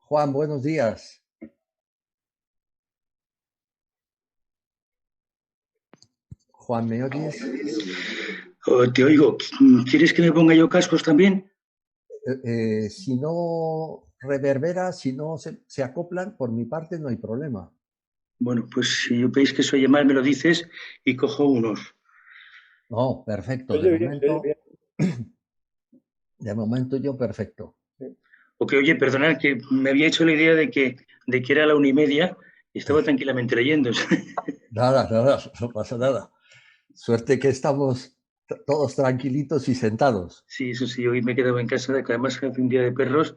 Juan, buenos días. Juan, ¿me oyes? Oh, te oigo. ¿Quieres que me ponga yo cascos también? Si no reverbera, si no se acoplan, por mi parte no hay problema. Bueno, pues si veis que soy mal, me lo dices y cojo unos. No, perfecto. Oye, bien, oye, bien. De momento yo perfecto. Ok, oye, perdonad que me había hecho la idea de que era la 1:30 y estaba tranquilamente leyendo. Nada, nada, no pasa nada. Suerte que estamos todos tranquilitos y sentados. Sí, eso sí, hoy me he quedado en casa, que además hace un día de perros,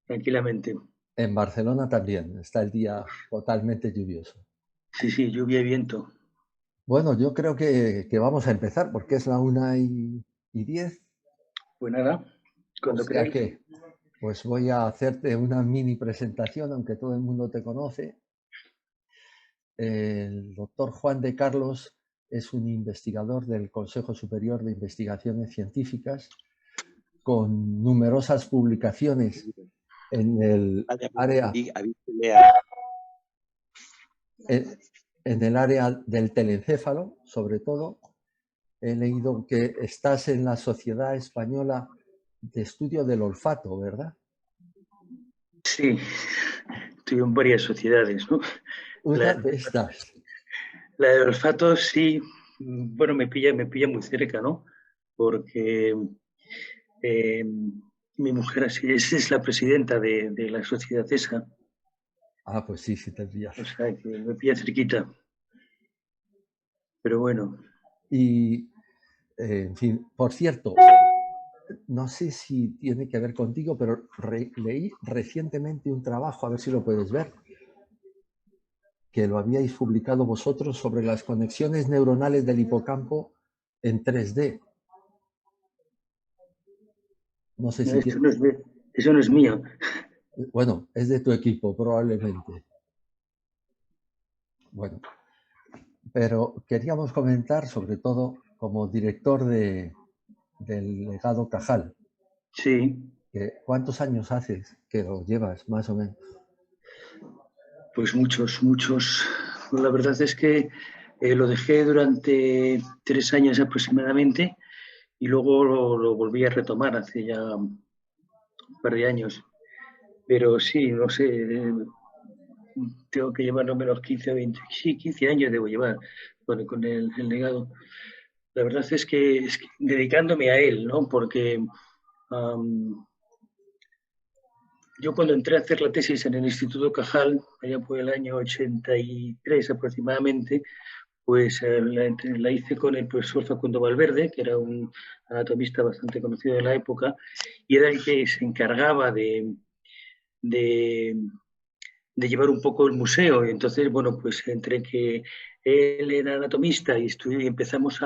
tranquilamente. En Barcelona también está el día totalmente lluvioso. Sí, sí, lluvia y viento. Bueno, yo creo que vamos a empezar porque es la 1:10. Pues nada, O cuando sea queráis. que, pues voy a hacerte una mini presentación, aunque todo el mundo te conoce. El doctor Juan de Carlos es un investigador del Consejo Superior de Investigaciones Científicas con numerosas publicaciones en el área, en el área del telencéfalo, sobre todo. He leído que estás en la Sociedad Española de Estudio del Olfato, ¿verdad? Sí, estoy en varias sociedades, ¿no? Una La, de estas. la de olfato sí, bueno, me pilla muy cerca, ¿no? Porque Eh, mi mujer así es la presidenta de la sociedad esa, Ah, pues sí, sí te pillas. o sea que me pilla cerquita. Pero bueno, Y, en fin, por cierto, no sé si tiene que ver contigo, pero leí recientemente un trabajo, a ver si lo puedes ver, que lo habíais publicado vosotros sobre las conexiones neuronales del hipocampo en 3D. No sé si esto tiene... no es, eso no es mío. Bueno, es de tu equipo, probablemente. Bueno, pero queríamos comentar, sobre todo, como director del legado Cajal, Sí, que ¿cuántos años haces que lo llevas, más o menos? pues muchos, muchos. La verdad es que lo dejé durante 3 años aproximadamente y luego lo volví a retomar hace ya un par de años. Pero sí, no sé, tengo que llevar no menos 15 o 20, sí, 15 años debo llevar con el legado. La verdad es que dedicándome a él, ¿no? Porque yo cuando entré a hacer la tesis en el Instituto Cajal, allá por el año 83 aproximadamente, pues la hice con el profesor Facundo Valverde, que era un anatomista bastante conocido de la época, y era el que se encargaba de, de llevar un poco el museo. Y entonces, bueno, pues entre que él era anatomista y empezamos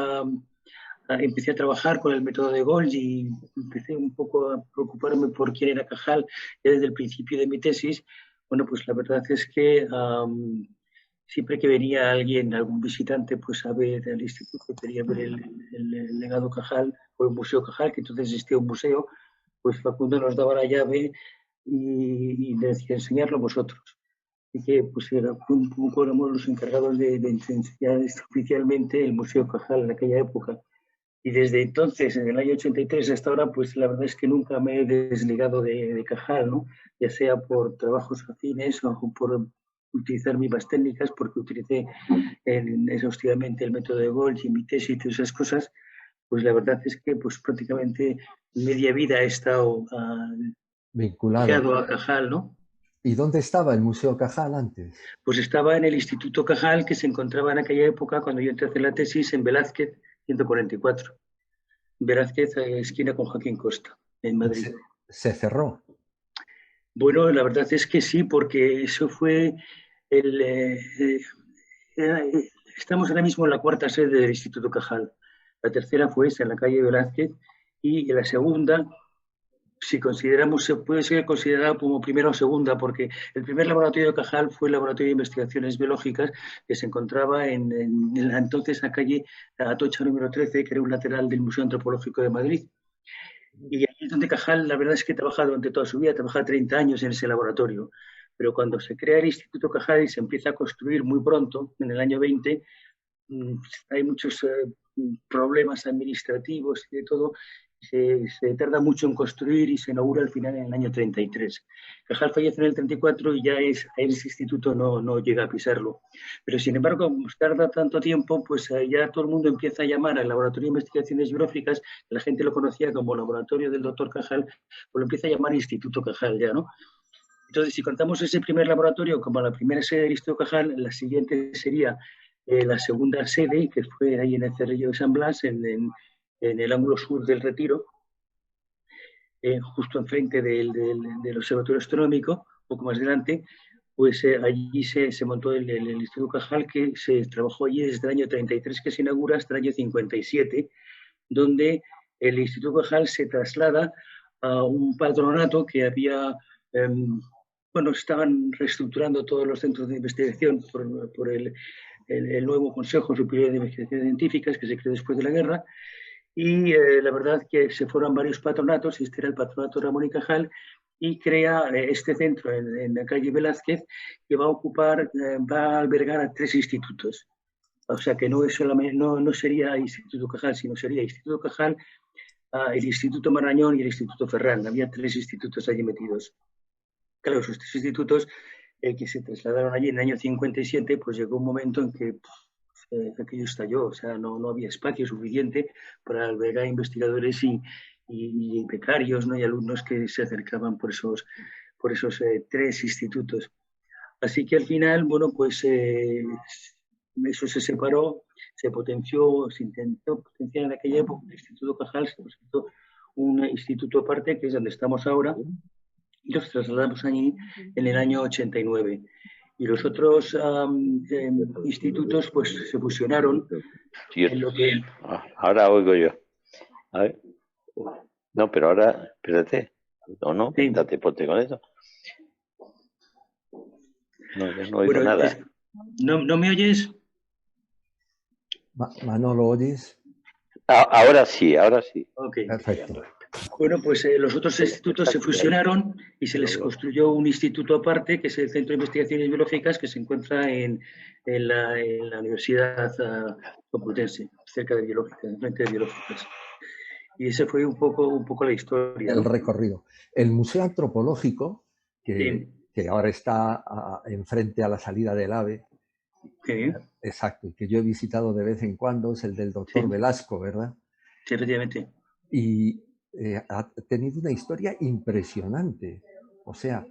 empecé a trabajar con el método de Golgi y empecé un poco a preocuparme por quién era Cajal ya desde el principio de mi tesis. Bueno, pues la verdad es que siempre que venía alguien, algún visitante, pues a ver el instituto, quería ver el legado Cajal o el museo Cajal, que entonces existía un museo, pues Facundo nos daba la llave y le decía enseñarlo vosotros. Y que pues era un poco éramos los encargados de enseñar oficialmente el Museo Cajal en aquella época. Y desde entonces, en el año 83 hasta ahora, pues la verdad es que nunca me he desligado de Cajal, ¿no? Ya sea por trabajos afines o por utilizar mismas técnicas, porque utilicé exhaustivamente el método de Golgi, mi tesis y todas esas cosas, pues la verdad es que pues prácticamente media vida he estado Vinculado. ligado a Cajal, ¿no? ¿Y dónde estaba el Museo Cajal antes? Pues estaba en el Instituto Cajal, que se encontraba en aquella época, cuando yo entré a hacer la tesis, en Velázquez 144. Velázquez, esquina con Joaquín Costa, en Madrid. Se cerró. Bueno, la verdad es que sí, porque eso fue el... estamos ahora mismo en la cuarta sede del Instituto Cajal. La tercera fue esa, en la calle Velázquez, y la segunda, si consideramos, se puede ser considerada como primera o segunda, porque el primer laboratorio de Cajal fue el Laboratorio de Investigaciones Biológicas, que se encontraba en la entonces la calle Atocha número 13, que era un lateral del Museo Antropológico de Madrid. Y ahí es donde Cajal, la verdad es que trabaja durante toda su vida, trabaja 30 años en ese laboratorio. Pero cuando se crea el Instituto Cajal y se empieza a construir muy pronto, en el año 20, hay muchos problemas administrativos y de todo. Se tarda mucho en construir y se inaugura al final en el año 33. Cajal fallece en el 34 y ya ese instituto no llega a pisarlo. Pero sin embargo, como tarda tanto tiempo, pues ya todo el mundo empieza a llamar al Laboratorio de Investigaciones Biológicas, la gente lo conocía como Laboratorio del Dr. Cajal, pues lo empieza a llamar Instituto Cajal ya, ¿no? Entonces, si contamos ese primer laboratorio como la primera sede del Instituto Cajal, la siguiente sería la segunda sede, que fue ahí en el Cerrillo de San Blas, en el ángulo sur del Retiro, justo enfrente del Observatorio Astronómico, un poco más adelante, pues allí se montó el Instituto Cajal, que se trabajó allí desde el año 33 que se inaugura hasta el año 57, donde el Instituto Cajal se traslada a un patronato que había, bueno, estaban reestructurando todos los centros de investigación por el nuevo Consejo Superior de Investigaciones Científicas que se creó después de la guerra, y la verdad que se fueron varios patronatos, este era el patronato Ramón y Cajal, y crea este centro en la calle Velázquez, que va a ocupar, va a albergar a 3 institutos. O sea que no, es solamente, no sería Instituto Cajal, sino sería Instituto Cajal, el Instituto Marañón y el Instituto Ferran. Había 3 institutos allí metidos. Claro, esos 3 institutos que se trasladaron allí en el año 57, pues llegó un momento en que aquello estalló, o sea, no había espacio suficiente para albergar investigadores y becarios, ¿no? Y alumnos que se acercaban por esos 3 institutos. Así que al final, bueno, pues eso se separó, se potenció, se intentó potenciar en aquella época el Instituto Cajal, se presentó un instituto aparte, que es donde estamos ahora, y los trasladamos allí en el año 89. Y los otros institutos pues se fusionaron en lo que... Ahora oigo yo. A ver. No, pero ahora, espérate. No, Sí. date, ponte con eso. No, yo no oigo nada. ¿No me oyes? Manolo, ¿oyes? Ahora sí, ahora sí. Ok. Perfecto. Bueno, pues los otros institutos se fusionaron y se les construyó un instituto aparte, que es el Centro de Investigaciones Biológicas, que se encuentra en la Universidad Complutense, cerca de Biológicas, frente de Biológicas. Y ese fue un poco la historia, El ¿no? recorrido. El Museo Antropológico, que ahora está enfrente a la salida del AVE, Sí. Exacto, y que yo he visitado de vez en cuando, es el del doctor Velasco, ¿verdad? Sí, efectivamente. Y ha tenido una historia impresionante, o sea,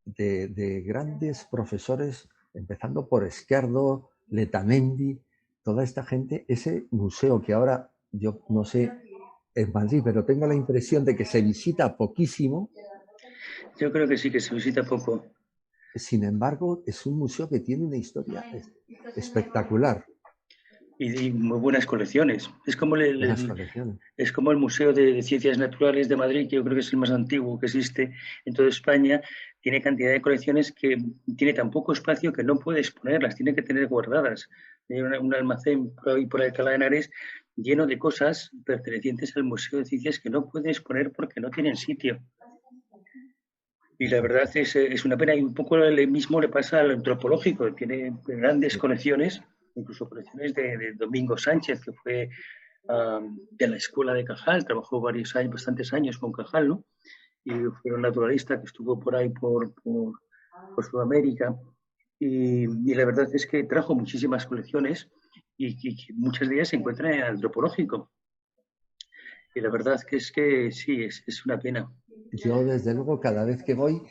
de grandes profesores, empezando por Esquerdo, Letamendi, toda esta gente. Ese museo que ahora, yo no sé, en Madrid, pero tengo la impresión de que se visita poquísimo. Yo creo que sí, que se visita poco. Sin embargo, es un museo que tiene una historia espectacular. Y muy buenas colecciones. Es como es como el Museo de Ciencias Naturales de Madrid, que yo creo que es el más antiguo que existe en toda España. Tiene cantidad de colecciones que tiene tan poco espacio que no puede exponerlas, tiene que tener guardadas. Hay un almacén por Alcalá de Henares lleno de cosas pertenecientes al Museo de Ciencias que no puede exponer porque no tienen sitio. Y la verdad es una pena, y un poco lo mismo le pasa al antropológico, tiene grandes colecciones, incluso colecciones de Domingo Sánchez, que fue de la escuela de Cajal, trabajó bastantes años con Cajal, ¿no? Y fue un naturalista que estuvo por ahí por Sudamérica, y la verdad es que trajo muchísimas colecciones y muchas de ellas se encuentran en el antropológico. Y la verdad es que sí, es una pena. Yo, desde luego, cada vez que voy,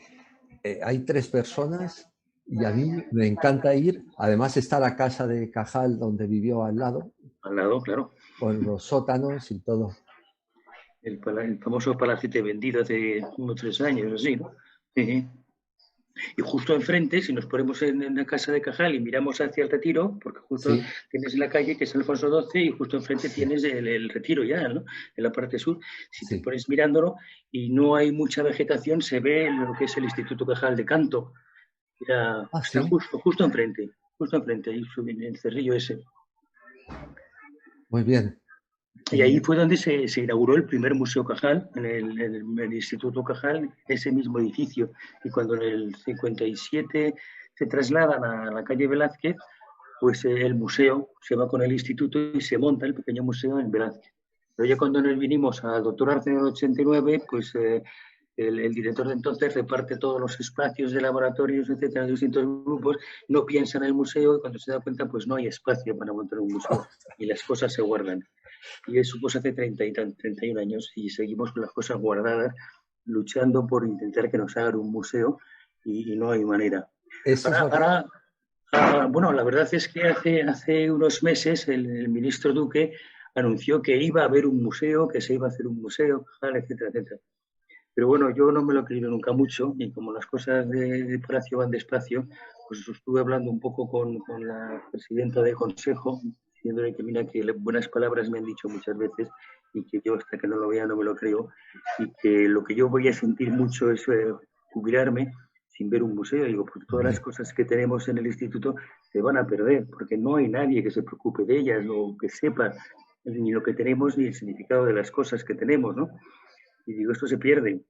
hay 3 personas y a mí me encanta ir. Además está la casa de Cajal, donde vivió al lado. Al lado, claro. Con los sótanos y todo. El famoso palacete vendido hace unos 3 años, así, ¿no? Sí. Y justo enfrente, si nos ponemos en la casa de Cajal y miramos hacia el Retiro, porque justo tienes la calle que es Alfonso XII y justo enfrente tienes el Retiro ya, ¿no? En la parte sur. Si te pones mirándolo y no hay mucha vegetación, se ve lo que es el Instituto Cajal de Canto. Está justo enfrente, ahí en el cerrillo ese. Muy bien. Y ahí fue donde se inauguró el primer Museo Cajal, en el Instituto Cajal, ese mismo edificio. Y cuando en el 57 se trasladan a la calle Velázquez, pues el museo se va con el instituto y se monta el pequeño museo en Velázquez. Pero ya cuando nos vinimos al Doctor Arce en el 89, pues el director de entonces reparte todos los espacios de laboratorios, etcétera, en distintos grupos, no piensa en el museo y cuando se da cuenta, pues no hay espacio para montar un museo y las cosas se guardan. Y eso pues hace 31 años y seguimos con las cosas guardadas, luchando por intentar que nos hagan un museo y no hay manera. Bueno, la verdad es que hace unos meses el ministro Duque anunció que iba a haber un museo, que se iba a hacer un museo, etcétera, etcétera. Pero bueno, yo no me lo he creído nunca mucho y como las cosas de Palacio van despacio, pues estuve hablando un poco con la presidenta del Consejo, diciéndole que mira que buenas palabras me han dicho muchas veces y que yo hasta que no lo vea no me lo creo y que lo que yo voy a sentir mucho es jubilarme sin ver un museo. Digo, porque todas las cosas que tenemos en el instituto se van a perder porque no hay nadie que se preocupe de ellas o que sepa ni lo que tenemos ni el significado de las cosas que tenemos, ¿no? Y digo, esto se pierde.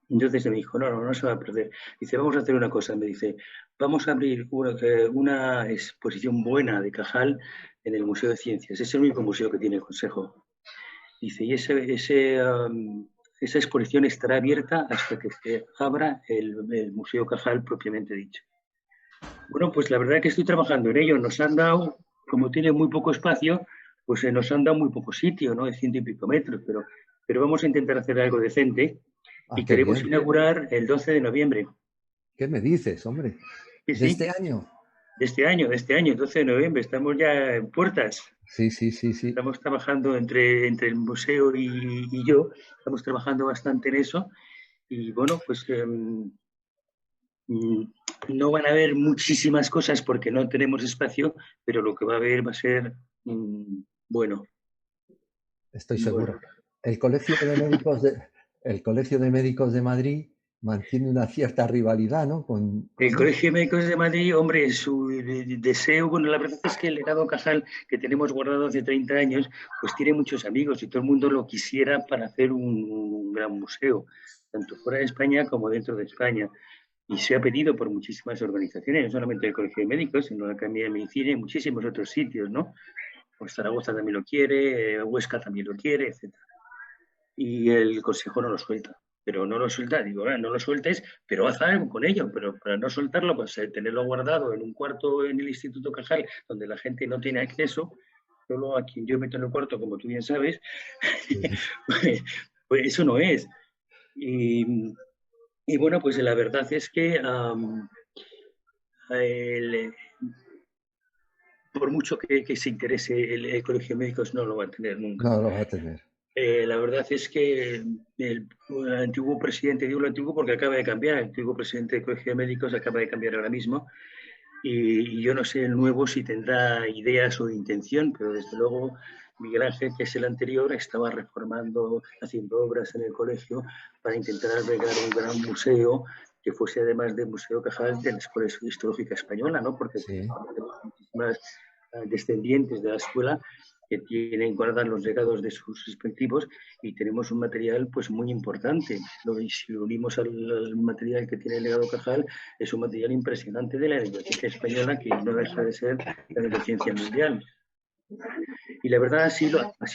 Entonces me dijo, no se va a perder. Dice, vamos a hacer una cosa. Me dice, vamos a abrir una exposición buena de Cajal en el Museo de Ciencias. Es el único museo que tiene el Consejo. Dice, y esa exposición estará abierta hasta que se abra el Museo Cajal propiamente dicho. Bueno, pues la verdad es que estoy trabajando en ello. Nos han dado, como tiene muy poco espacio, pues nos han dado muy poco sitio, ¿no? De 100 y pico metros, pero vamos a intentar hacer algo decente y queremos inaugurar el 12 de noviembre. ¿Qué me dices, hombre? Sí, ¿De este año? De este año, 12 de noviembre. Estamos ya en puertas. Sí. Estamos trabajando entre el museo y yo, estamos trabajando bastante en eso y bueno, pues no van a haber muchísimas cosas porque no tenemos espacio, pero lo que va a haber va a ser bueno. Estoy seguro. El Colegio de Médicos de Madrid mantiene una cierta rivalidad, ¿no? El Colegio de Médicos de Madrid, hombre, su deseo, bueno, la verdad es que el legado Cajal que tenemos guardado hace 30 años, pues tiene muchos amigos y todo el mundo lo quisiera para hacer un gran museo, tanto fuera de España como dentro de España. Y se ha pedido por muchísimas organizaciones, no solamente el Colegio de Médicos, sino la Academia de Medicina y muchísimos otros sitios, ¿no? Pues Zaragoza también lo quiere, Huesca también lo quiere, etc. Y el Consejo no lo suelta. Pero no lo suelta, digo, no lo sueltes, pero haz algo con ello. Pero para no soltarlo, pues tenerlo guardado en un cuarto en el Instituto Cajal, donde la gente no tiene acceso, solo a quien yo meto en el cuarto, como tú bien sabes, pues eso no es. Y bueno, pues la verdad es que por mucho que se interese el Colegio de Médicos, no lo va a tener nunca. No lo va a tener. La verdad es que el antiguo presidente, digo lo antiguo porque acaba de cambiar, el antiguo presidente del Colegio de Médicos acaba de cambiar ahora mismo y yo no sé el nuevo si tendrá ideas o intención, pero desde luego Miguel Ángel, que es el anterior, estaba reformando, haciendo obras en el colegio para intentar albergar un gran museo que fuese además de Museo Cajal de la Escuela Histológica Española, ¿no? Porque tenemos muchísimas descendientes de la escuela que tienen guardan los legados de sus respectivos y tenemos un material pues muy importante. Y si lo unimos al material que tiene el legado Cajal, es un material impresionante de la neurociencia española que no deja de ser la neurociencia mundial. Y la verdad así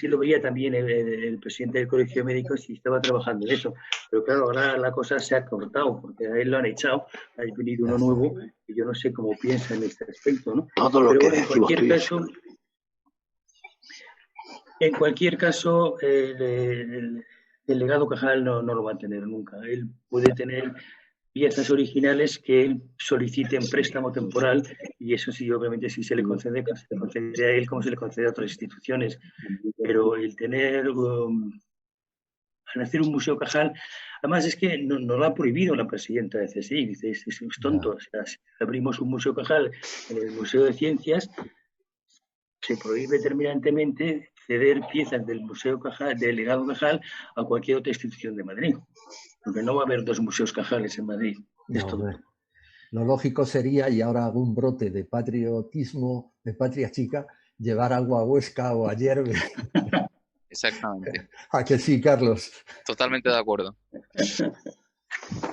lo veía también el presidente del Colegio de Médicos y estaba trabajando en eso. Pero claro, ahora la cosa se ha cortado porque a él lo han echado, ha venido uno nuevo y yo no sé cómo piensa en este aspecto, ¿no? Todo lo pero que bueno, en cualquier caso, el legado Cajal no lo va a tener nunca. Él puede tener piezas originales que él solicite en préstamo temporal y eso sí, obviamente, sí se le concede a él como se le concede a otras instituciones. Pero el tener, al hacer un museo Cajal, además es que no lo ha prohibido la presidenta de CSI, dice, es tonto. O sea, si abrimos un museo Cajal en el Museo de Ciencias, se prohíbe terminantemente ceder piezas del Museo Cajal, del legado Cajal, a cualquier otra institución de Madrid. Porque no va a haber dos museos Cajales en Madrid. Lo lógico sería, y ahora hago un brote de patriotismo, de patria chica, llevar algo a Huesca o a Yerbe. Exactamente. ¿A que sí, Carlos? Totalmente de acuerdo.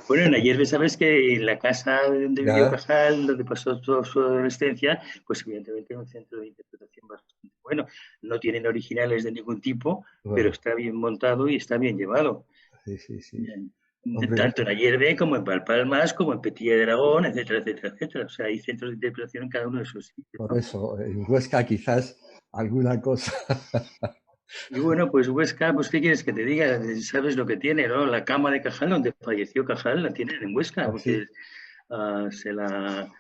Bueno, en Ayerbe, sabes que en la casa donde vivió Ya, Cajal, donde pasó toda su adolescencia, pues evidentemente es un centro de interpretación bastante bueno. No tienen originales de ningún tipo, pero bueno, está bien montado y está bien llevado. sí, sí, sí. Hombre, Tanto en Ayerbe como en Valpalmas, como en Petilla de Dragón, etcétera, etcétera, etcétera. O sea, hay centros de interpretación en cada uno de esos sitios, por ¿no? eso, en Huesca quizás alguna cosa. Y bueno, pues Huesca, pues ¿qué quieres que te diga? Sabes lo que tiene, ¿no? La cama de Cajal, donde falleció Cajal, la tienen en Huesca, porque Así. se la,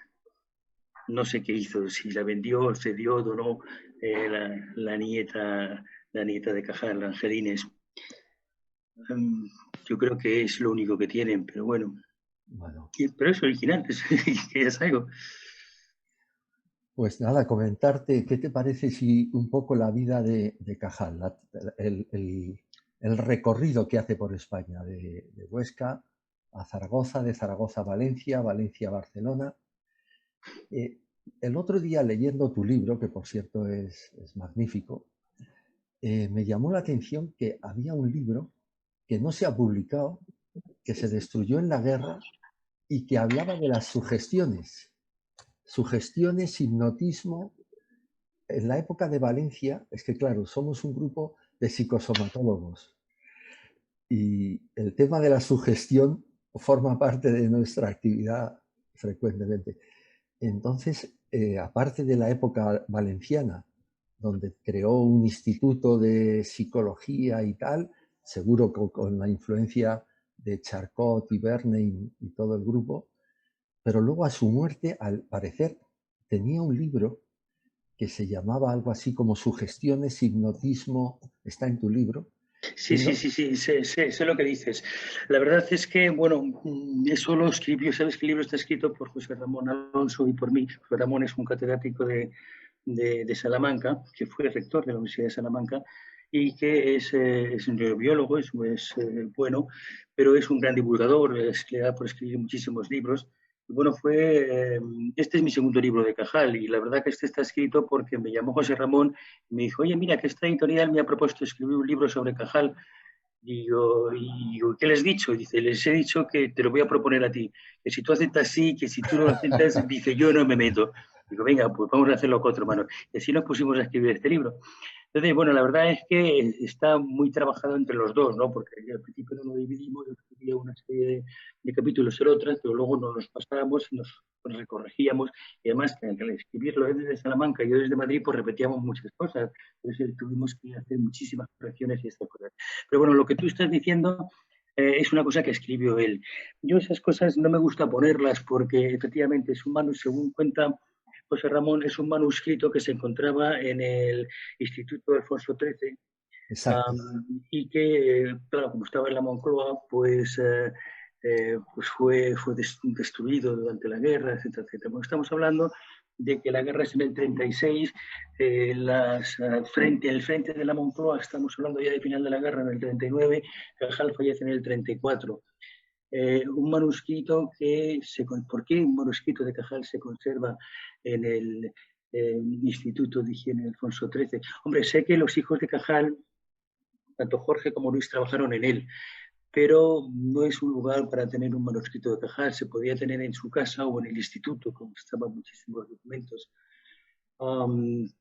no sé qué hizo, si la vendió, cedió, donó la nieta de Cajal, Angelines. Um, yo creo que es lo único que tienen, pero bueno. Bueno, Pero es original, que ya es algo. pues nada, comentarte, ¿qué te parece si un poco la vida de Cajal, el recorrido que hace por España, de Huesca a Zaragoza, de Zaragoza a Valencia, Valencia a Barcelona? Eh, el otro día leyendo tu libro, que por cierto es magnífico, me llamó la atención que había un libro que no se ha publicado, que se destruyó en la guerra y que hablaba de las sugestiones, hipnotismo. En la época de Valencia, es que claro, somos un grupo de psicosomatólogos y el tema de la sugestión forma parte de nuestra actividad frecuentemente. Entonces, aparte de la época valenciana, donde creó un instituto de psicología y tal, seguro con la influencia de Charcot y Verne y todo el grupo, pero luego a su muerte, al parecer, tenía un libro que se llamaba algo así como Sugestiones, Hipnotismo, está en tu libro. Sí, sí, sí, sí, sé lo que dices. La verdad es que, bueno, eso lo escribió, sabes que el libro está escrito por José Ramón Alonso y por mí. José Ramón es un catedrático de Salamanca, que fue rector de la Universidad de Salamanca y que es un neurobiólogo, es bueno, pero es un gran divulgador, le da por escribir muchísimos libros. Y bueno, este es mi segundo libro de Cajal y la verdad que este está escrito porque me llamó José Ramón y me dijo, oye, mira, que esta editorial me ha propuesto escribir un libro sobre Cajal. Y digo, ¿qué les he dicho? Dice, les he dicho que te lo voy a proponer a ti, que si tú aceptas sí, que si tú no lo aceptas, dice, yo no me meto. Digo, venga, pues vamos a hacerlo con otro mano. Y así nos pusimos a escribir este libro. Entonces, bueno, la verdad es que está muy trabajado entre los dos, ¿no? Porque al principio no lo dividimos, yo escribía una serie de capítulos en otras, pero luego nos los pasábamos y nos recorregíamos. Y además, al escribirlo él desde Salamanca y yo desde Madrid, pues repetíamos muchas cosas. Entonces tuvimos que hacer muchísimas correcciones y estas cosas. Pero bueno, lo que tú estás diciendo es una cosa que escribió él. Yo esas cosas no me gusta ponerlas porque efectivamente es humano, según cuenta José Ramón, es un manuscrito que se encontraba en el Instituto Alfonso XIII Exacto. y que, claro, como estaba en la Moncloa, pues fue destruido durante la guerra, etcétera, etcétera. Bueno, estamos hablando de que la guerra es en el 36, el frente de la Moncloa, estamos hablando ya de final de la guerra en el 39, Cajal fallece en el 34. Un manuscrito ¿por qué un manuscrito de Cajal se conserva en el Instituto de Higiene de Alfonso XIII? Hombre, sé que los hijos de Cajal, tanto Jorge como Luis, trabajaron en él, pero no es un lugar para tener un manuscrito de Cajal, se podía tener en su casa o en el instituto, como estaban muchísimos documentos.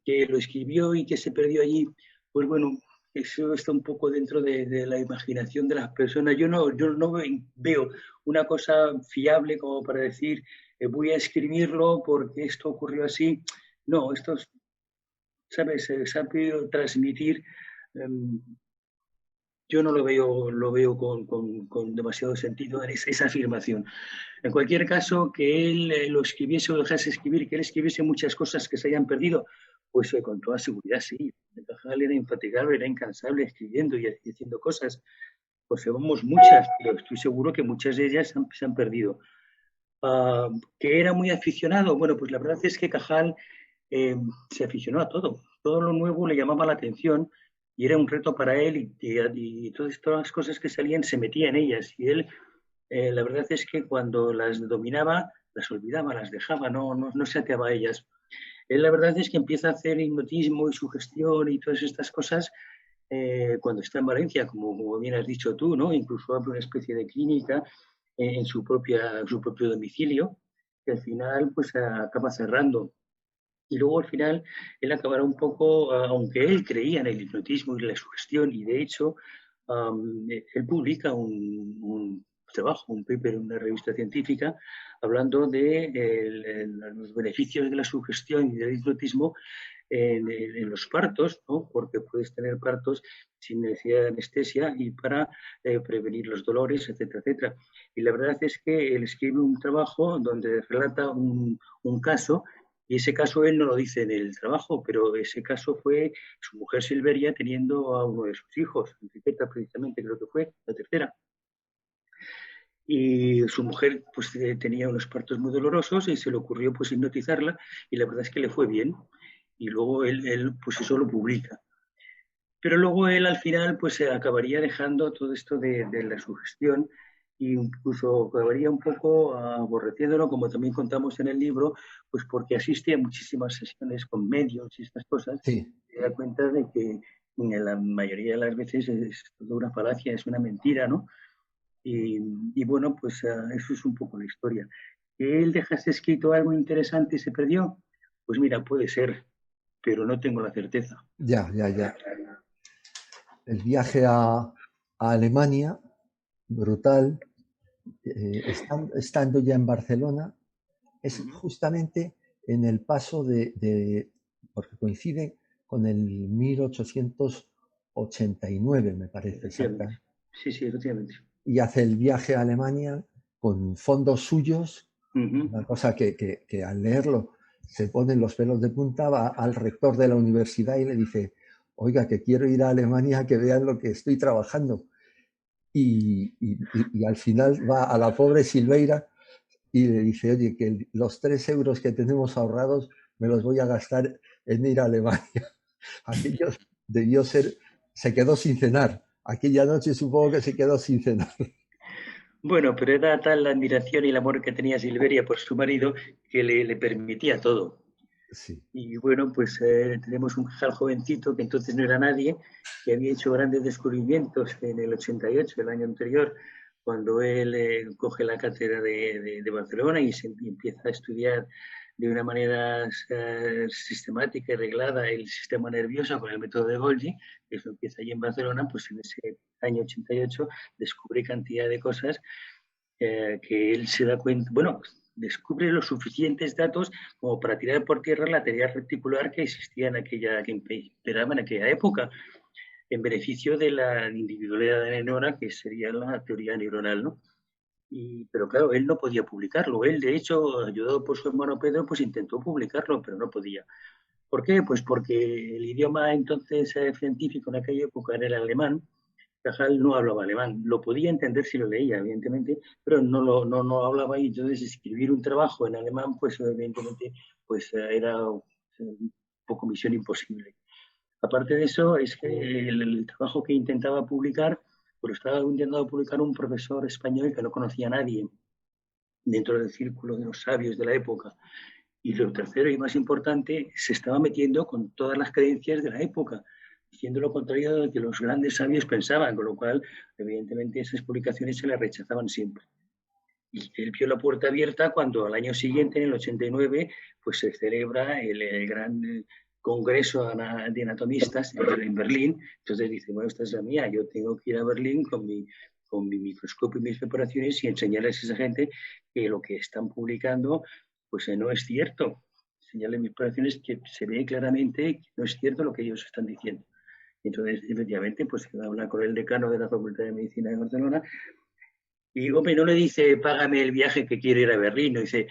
Que lo escribió y que se perdió allí, pues bueno, eso está un poco dentro de la imaginación de las personas. Yo no veo una cosa fiable como para decir, voy a escribirlo porque esto ocurrió así. No, esto, ¿sabes? Se ha podido transmitir. Um, yo no lo veo con demasiado sentido esa afirmación. En cualquier caso, que él lo escribiese o dejase escribir, que él escribiese muchas cosas que se hayan perdido, pues con toda seguridad sí. Cajal era infatigable, era incansable escribiendo y haciendo cosas. Conservamos muchas, pero estoy seguro que muchas de ellas se han perdido. Que era muy aficionado, bueno, pues la verdad es que Cajal se aficionó a todo. Todo lo nuevo le llamaba la atención y era un reto para él y todas las cosas que salían se metía en ellas. Y él, la verdad es que cuando las dominaba, las olvidaba, las dejaba, no se ateaba a ellas. Él la verdad es que empieza a hacer hipnotismo y sugestión y todas estas cosas cuando está en Valencia, como bien has dicho tú, ¿no? Incluso abre una especie de clínica en su propio domicilio, que al final pues acaba cerrando. Y luego al final él acabará un poco, aunque él creía en el hipnotismo y la sugestión, y de hecho él publica un trabajo, un paper en una revista científica, hablando de los beneficios de la sugestión y del hipnotismo en los partos, ¿no? Porque puedes tener partos sin necesidad de anestesia y para prevenir los dolores, etcétera, etcétera. Y la verdad es que él escribe un trabajo donde relata un caso, y ese caso él no lo dice en el trabajo, pero ese caso fue su mujer Silveria teniendo a uno de sus hijos, Enriqueta precisamente creo que fue, la tercera. Y su mujer pues tenía unos partos muy dolorosos y se le ocurrió pues hipnotizarla, y la verdad es que le fue bien. Y luego él pues eso lo publica. Pero luego él al final pues se acabaría dejando todo esto de la sugestión, e incluso acabaría un poco aborreciéndolo, como también contamos en el libro, pues porque asiste a muchísimas sesiones con medios y estas cosas, Sí, se da cuenta de que en la mayoría de las veces es toda una falacia, es una mentira, ¿no? Y bueno, pues eso es un poco la historia. ¿Que él dejase escrito algo interesante y se perdió? Pues mira, puede ser, pero no tengo la certeza. ya, ya, ya. El viaje a Alemania, brutal, estando ya en Barcelona, es justamente en el paso porque coincide con el 1889, me parece Efectivamente. exacta, Sí, sí, efectivamente. y hace el viaje a Alemania con fondos suyos, una cosa que al leerlo se ponen los pelos de punta, va al rector de la universidad y le dice, oiga, que quiero ir a Alemania, que vean lo que estoy trabajando. Y al final va a la pobre Silveira y le dice, oye, que los 3 euros que tenemos ahorrados me los voy a gastar en ir a Alemania. Aquello debió ser, se quedó sin cenar. Aquella noche supongo que se quedó sin cenar. Bueno, pero era tal la admiración y el amor que tenía Silveria por su marido que le permitía todo. Sí. Y bueno, pues tenemos un Cajal jovencito que entonces no era nadie, que había hecho grandes descubrimientos en el 88, el año anterior, cuando él coge la cátedra de Barcelona y se empieza a estudiar de una manera sistemática y reglada el sistema nervioso con el método de Golgi, que eso empieza allí en Barcelona, pues en ese año 88 descubre cantidad de cosas que él se da cuenta, bueno, descubre los suficientes datos como para tirar por tierra la teoría reticular que existía que imperaba en aquella época, en beneficio de la individualidad de la neurona, que sería la teoría neuronal, ¿no? Pero claro, él no podía publicarlo. Él, de hecho, ayudado por su hermano Pedro, pues intentó publicarlo, pero no podía. ¿Por qué? Pues porque el idioma entonces científico en aquella época era el alemán. Cajal no hablaba alemán, lo podía entender si lo leía, evidentemente, pero no hablaba, y entonces escribir un trabajo en alemán, pues evidentemente pues, era un poco misión imposible. Aparte de eso, es que el trabajo que intentaba publicar, pues estaba intentando publicar un profesor español que no conocía a nadie dentro del círculo de los sabios de la época. Y lo tercero y más importante, se estaba metiendo con todas las creencias de la época, diciendo lo contrario de lo que los grandes sabios pensaban, con lo cual, evidentemente, esas publicaciones se las rechazaban siempre. Y él vio la puerta abierta cuando al año siguiente, en el 89, pues se celebra el gran congreso de anatomistas en Berlín. Entonces dice, bueno, esta es la mía, yo tengo que ir a Berlín con mi microscopio y mis preparaciones y enseñarles a esa gente que lo que están publicando pues no es cierto. Enseñarles mis preparaciones que se ve claramente que no es cierto lo que ellos están diciendo. Entonces, efectivamente, pues habla con el decano de la Facultad de Medicina de Barcelona y, hombre, no le dice, págame el viaje que quiero ir a Berlín, no dice,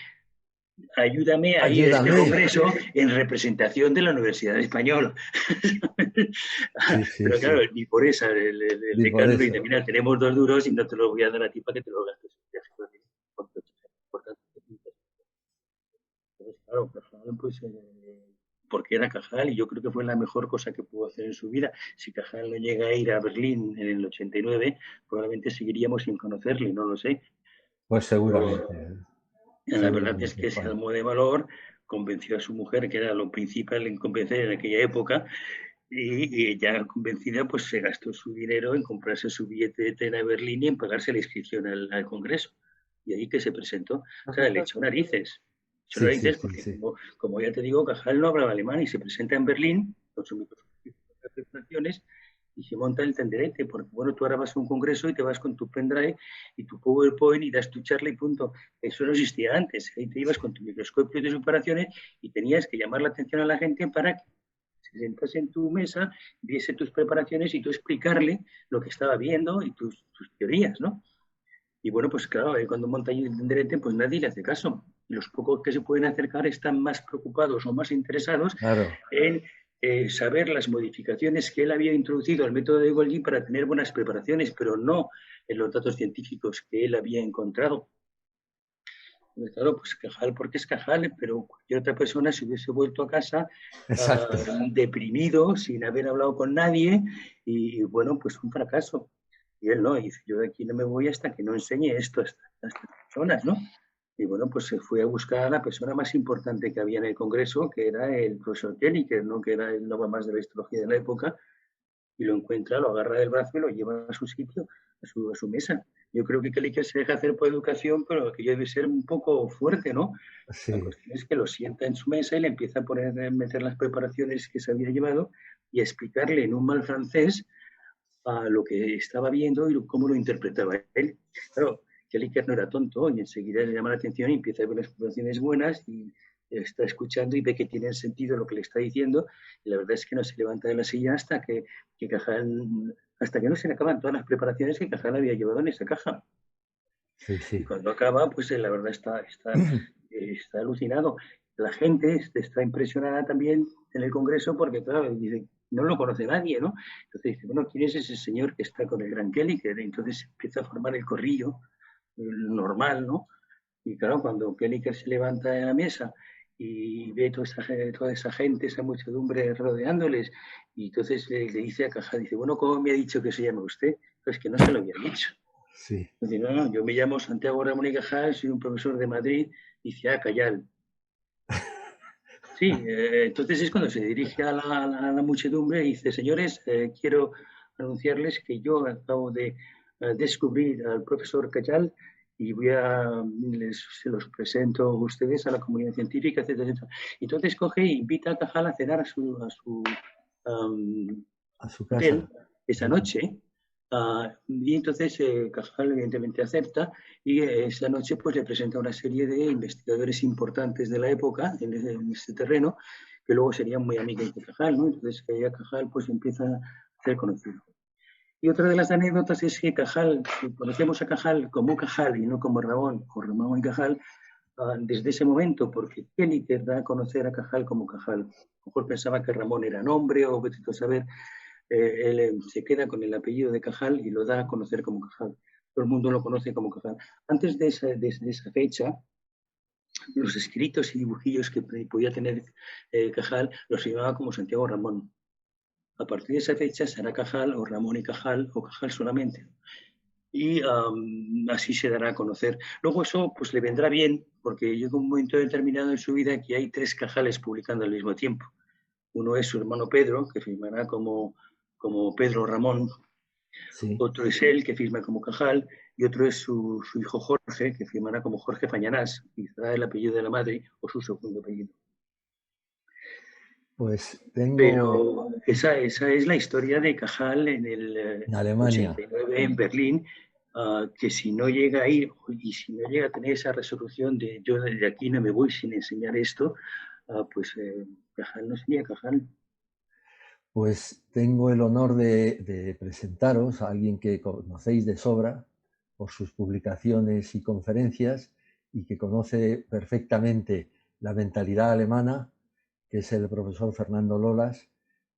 ayúdame a ir a este Ayúdame. congreso en representación de la Universidad Española. Sí, sí, Pero claro, sí. ni por esa, el Y por decano le dice, eso. mira, tenemos 2 duros y no te los voy a dar a ti para que te los gastes en viaje. Entonces, claro, Cajal, pues, porque era Cajal, y yo creo que fue la mejor cosa que pudo hacer en su vida. Si Cajal no llega a ir a Berlín en el 89, probablemente seguiríamos sin conocerle, no lo sé. Pues Pero seguramente, la verdad es seguramente, que se Juan. armó de valor, convenció a su mujer, que era lo principal en convencer en aquella época, y ella, convencida, pues se gastó su dinero en comprarse su billete de tren a Berlín y en pagarse la inscripción al Congreso. Y ahí que se presentó. O sea, le echó narices. Echó Sí, sí, narices sí, porque, sí. como ya te digo, Cajal no hablaba alemán y se presenta en Berlín con sus presentaciones y se monta el tenderete, porque bueno, tú ahora vas a un congreso y te vas con tu pendrive y tu PowerPoint y das tu charla y punto. Eso no existía antes. Ahí te ibas con tu microscopio de operaciones y tenías que llamar la atención a la gente para que se sentase en tu mesa, viese tus preparaciones y tú explicarle lo que estaba viendo y tus teorías, ¿no? Y bueno, pues claro, cuando monta ahí el tenderete, pues nadie le hace caso. Y los pocos que se pueden acercar están más preocupados o más interesados Claro, en saber las modificaciones que él había introducido al método de Golgi para tener buenas preparaciones, pero no en los datos científicos que él había encontrado. Pues claro, pues Cajal porque es Cajal, pero cualquier otra persona se hubiese vuelto a casa exacto. deprimido, sin haber hablado con nadie, y bueno, pues un fracaso. Y él no, y dice, yo de aquí no me voy hasta que no enseñe esto a estas personas, ¿no? Y bueno, pues se fue a buscar a la persona más importante que había en el Congreso, que era el profesor Kelliker, ¿no? Que era el nova más de la histología de la época, y lo encuentra, lo agarra del brazo y lo lleva a su sitio, a su mesa. Yo creo que Kelliker se deja hacer por educación, pero que debe ser un poco fuerte, ¿no? La Sí, cuestión es que lo sienta en su mesa y le empieza a meter las preparaciones que se había llevado y a explicarle en un mal francés a lo que estaba viendo y cómo lo interpretaba él. Claro, Kelliker no era tonto y enseguida le llama la atención y empieza a ver las preparaciones buenas y está escuchando y ve que tiene sentido lo que le está diciendo, y la verdad es que no se levanta de la silla que Cajal, hasta que no se le acaban todas las preparaciones que Cajal había llevado en esa caja. sí, Y sí. cuando acaba, pues la verdad está alucinado. La gente está impresionada también en el Congreso porque, claro, dice, no lo conoce nadie, ¿no? Entonces dice, bueno, ¿quién es ese señor que está con el gran Kelly? Que entonces empieza a formar el corrillo normal, ¿no? Y claro, cuando Kelliker se levanta de la mesa y ve toda esa gente, esa muchedumbre rodeándoles, y entonces le dice a Caja, dice, bueno, ¿cómo me ha dicho que se llama usted? Pues que no se lo había dicho. Sí, Dice, no, no, yo me llamo Santiago Ramón y Cajal, soy un profesor de Madrid, dice, ah, Callal. Sí, entonces es cuando se dirige a la muchedumbre y dice, señores, quiero anunciarles que yo acabo de descubrir al profesor Cayal y se los presento a ustedes a la comunidad científica, etcétera, etcétera. Entonces coge e invita a Cajal a cenar a su a su hotel casa. esa noche. Y entonces Cajal evidentemente acepta y esa noche pues le presenta una serie de investigadores importantes de la época en este terreno que luego serían muy amigos de Cajal, ¿no? Entonces ya Cajal pues empieza a ser conocido. Y otra de las anécdotas es que Cajal, si conocemos a Cajal como Cajal y no como Ramón o Ramón y Cajal, desde ese momento, porque Kelliker da a conocer a Cajal como Cajal. A lo mejor pensaba que Ramón era nombre o vete a saber, él se queda con el apellido de Cajal y lo da a conocer como Cajal. Todo el mundo lo conoce como Cajal. Antes de esa fecha, los escritos y dibujillos que podía tener Cajal los llamaba como Santiago Ramón. A partir de esa fecha será Cajal o Ramón y Cajal o Cajal solamente. Y así se dará a conocer. Luego eso pues le vendrá bien porque llega un momento determinado en su vida que hay tres Cajales publicando al mismo tiempo. Uno es su hermano Pedro, que firmará como Pedro Ramón. Sí, Otro es él, que firma como Cajal, y otro es su hijo Jorge, que firmará como Jorge Fañanás, quizá el apellido de la madre o su segundo apellido. pues tengo Pero esa es la historia de Cajal en el en Alemania. 89 en Berlín, que si no llega a ir y si no llega a tener esa resolución de yo desde aquí no me voy sin enseñar esto, pues Cajal no sería Cajal. Pues tengo el honor de presentaros a alguien que conocéis de sobra por sus publicaciones y conferencias y que conoce perfectamente la mentalidad alemana, que es el profesor Fernando Lolas,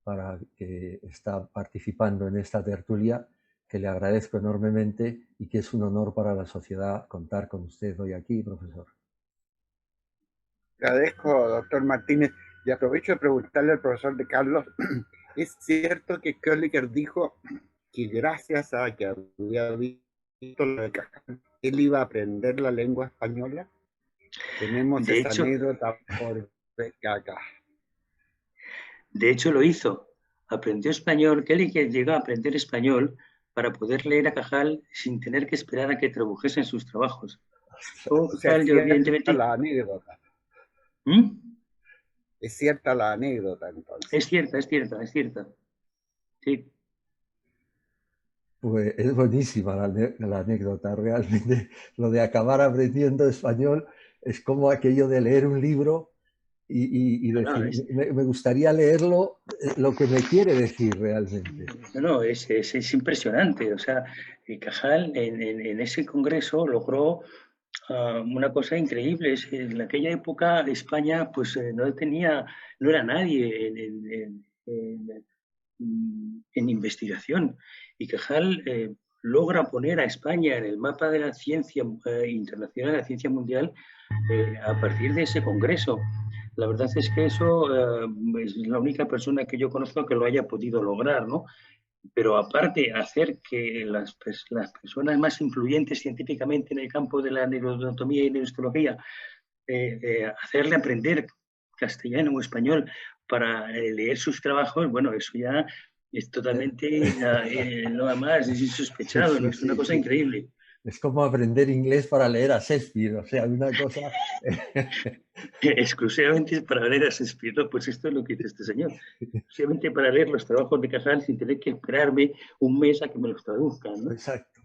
para que está participando en esta tertulia, que le agradezco enormemente y que es un honor para la sociedad contar con usted hoy aquí, profesor. Agradezco, doctor Martínez, y aprovecho de preguntarle al profesor de Carlos, ¿es cierto que Kelliker dijo que gracias a que había visto lo de Cajal, él iba a aprender la lengua española? Tenemos De esa hecho, anécdota por acá. de hecho lo hizo. aprendió español, Kelly llegó a aprender español para poder leer a Cajal sin tener que esperar a que tradujesen sus trabajos. O sea, Cajal, es yo, cierta evidentemente... la anécdota. ¿Mm? Es cierta la anécdota, entonces. Es cierta, es cierta, es cierta. Sí. Pues es buenísima la anécdota, realmente. Lo de acabar aprendiendo español es como aquello de leer un libro y No, decir, es, me gustaría leerlo, lo que me quiere decir realmente. no, es impresionante. O sea, Cajal en ese congreso logró una cosa increíble. En aquella época España pues no era nadie en investigación. Y Cajal logra poner a España en el mapa de la ciencia internacional, de la ciencia mundial, a partir de ese congreso. La verdad es que eso es la única persona que yo conozco que lo haya podido lograr, ¿no? Pero aparte, hacer que las personas más influyentes científicamente en el campo de la neuroanatomía y neurohistología, hacerle aprender castellano o español para leer sus trabajos, bueno, eso ya es totalmente, nada más, es insospechado, Sí, ¿no? Es una cosa sí. increíble. Es como aprender inglés para leer a Shakespeare, o sea, una cosa... Exclusivamente para leer a Shakespeare, ¿no? Pues esto es lo que dice este señor. Exclusivamente para leer los trabajos de Cajal sin tener que esperarme un mes a que me los traduzcan, ¿no? Exacto.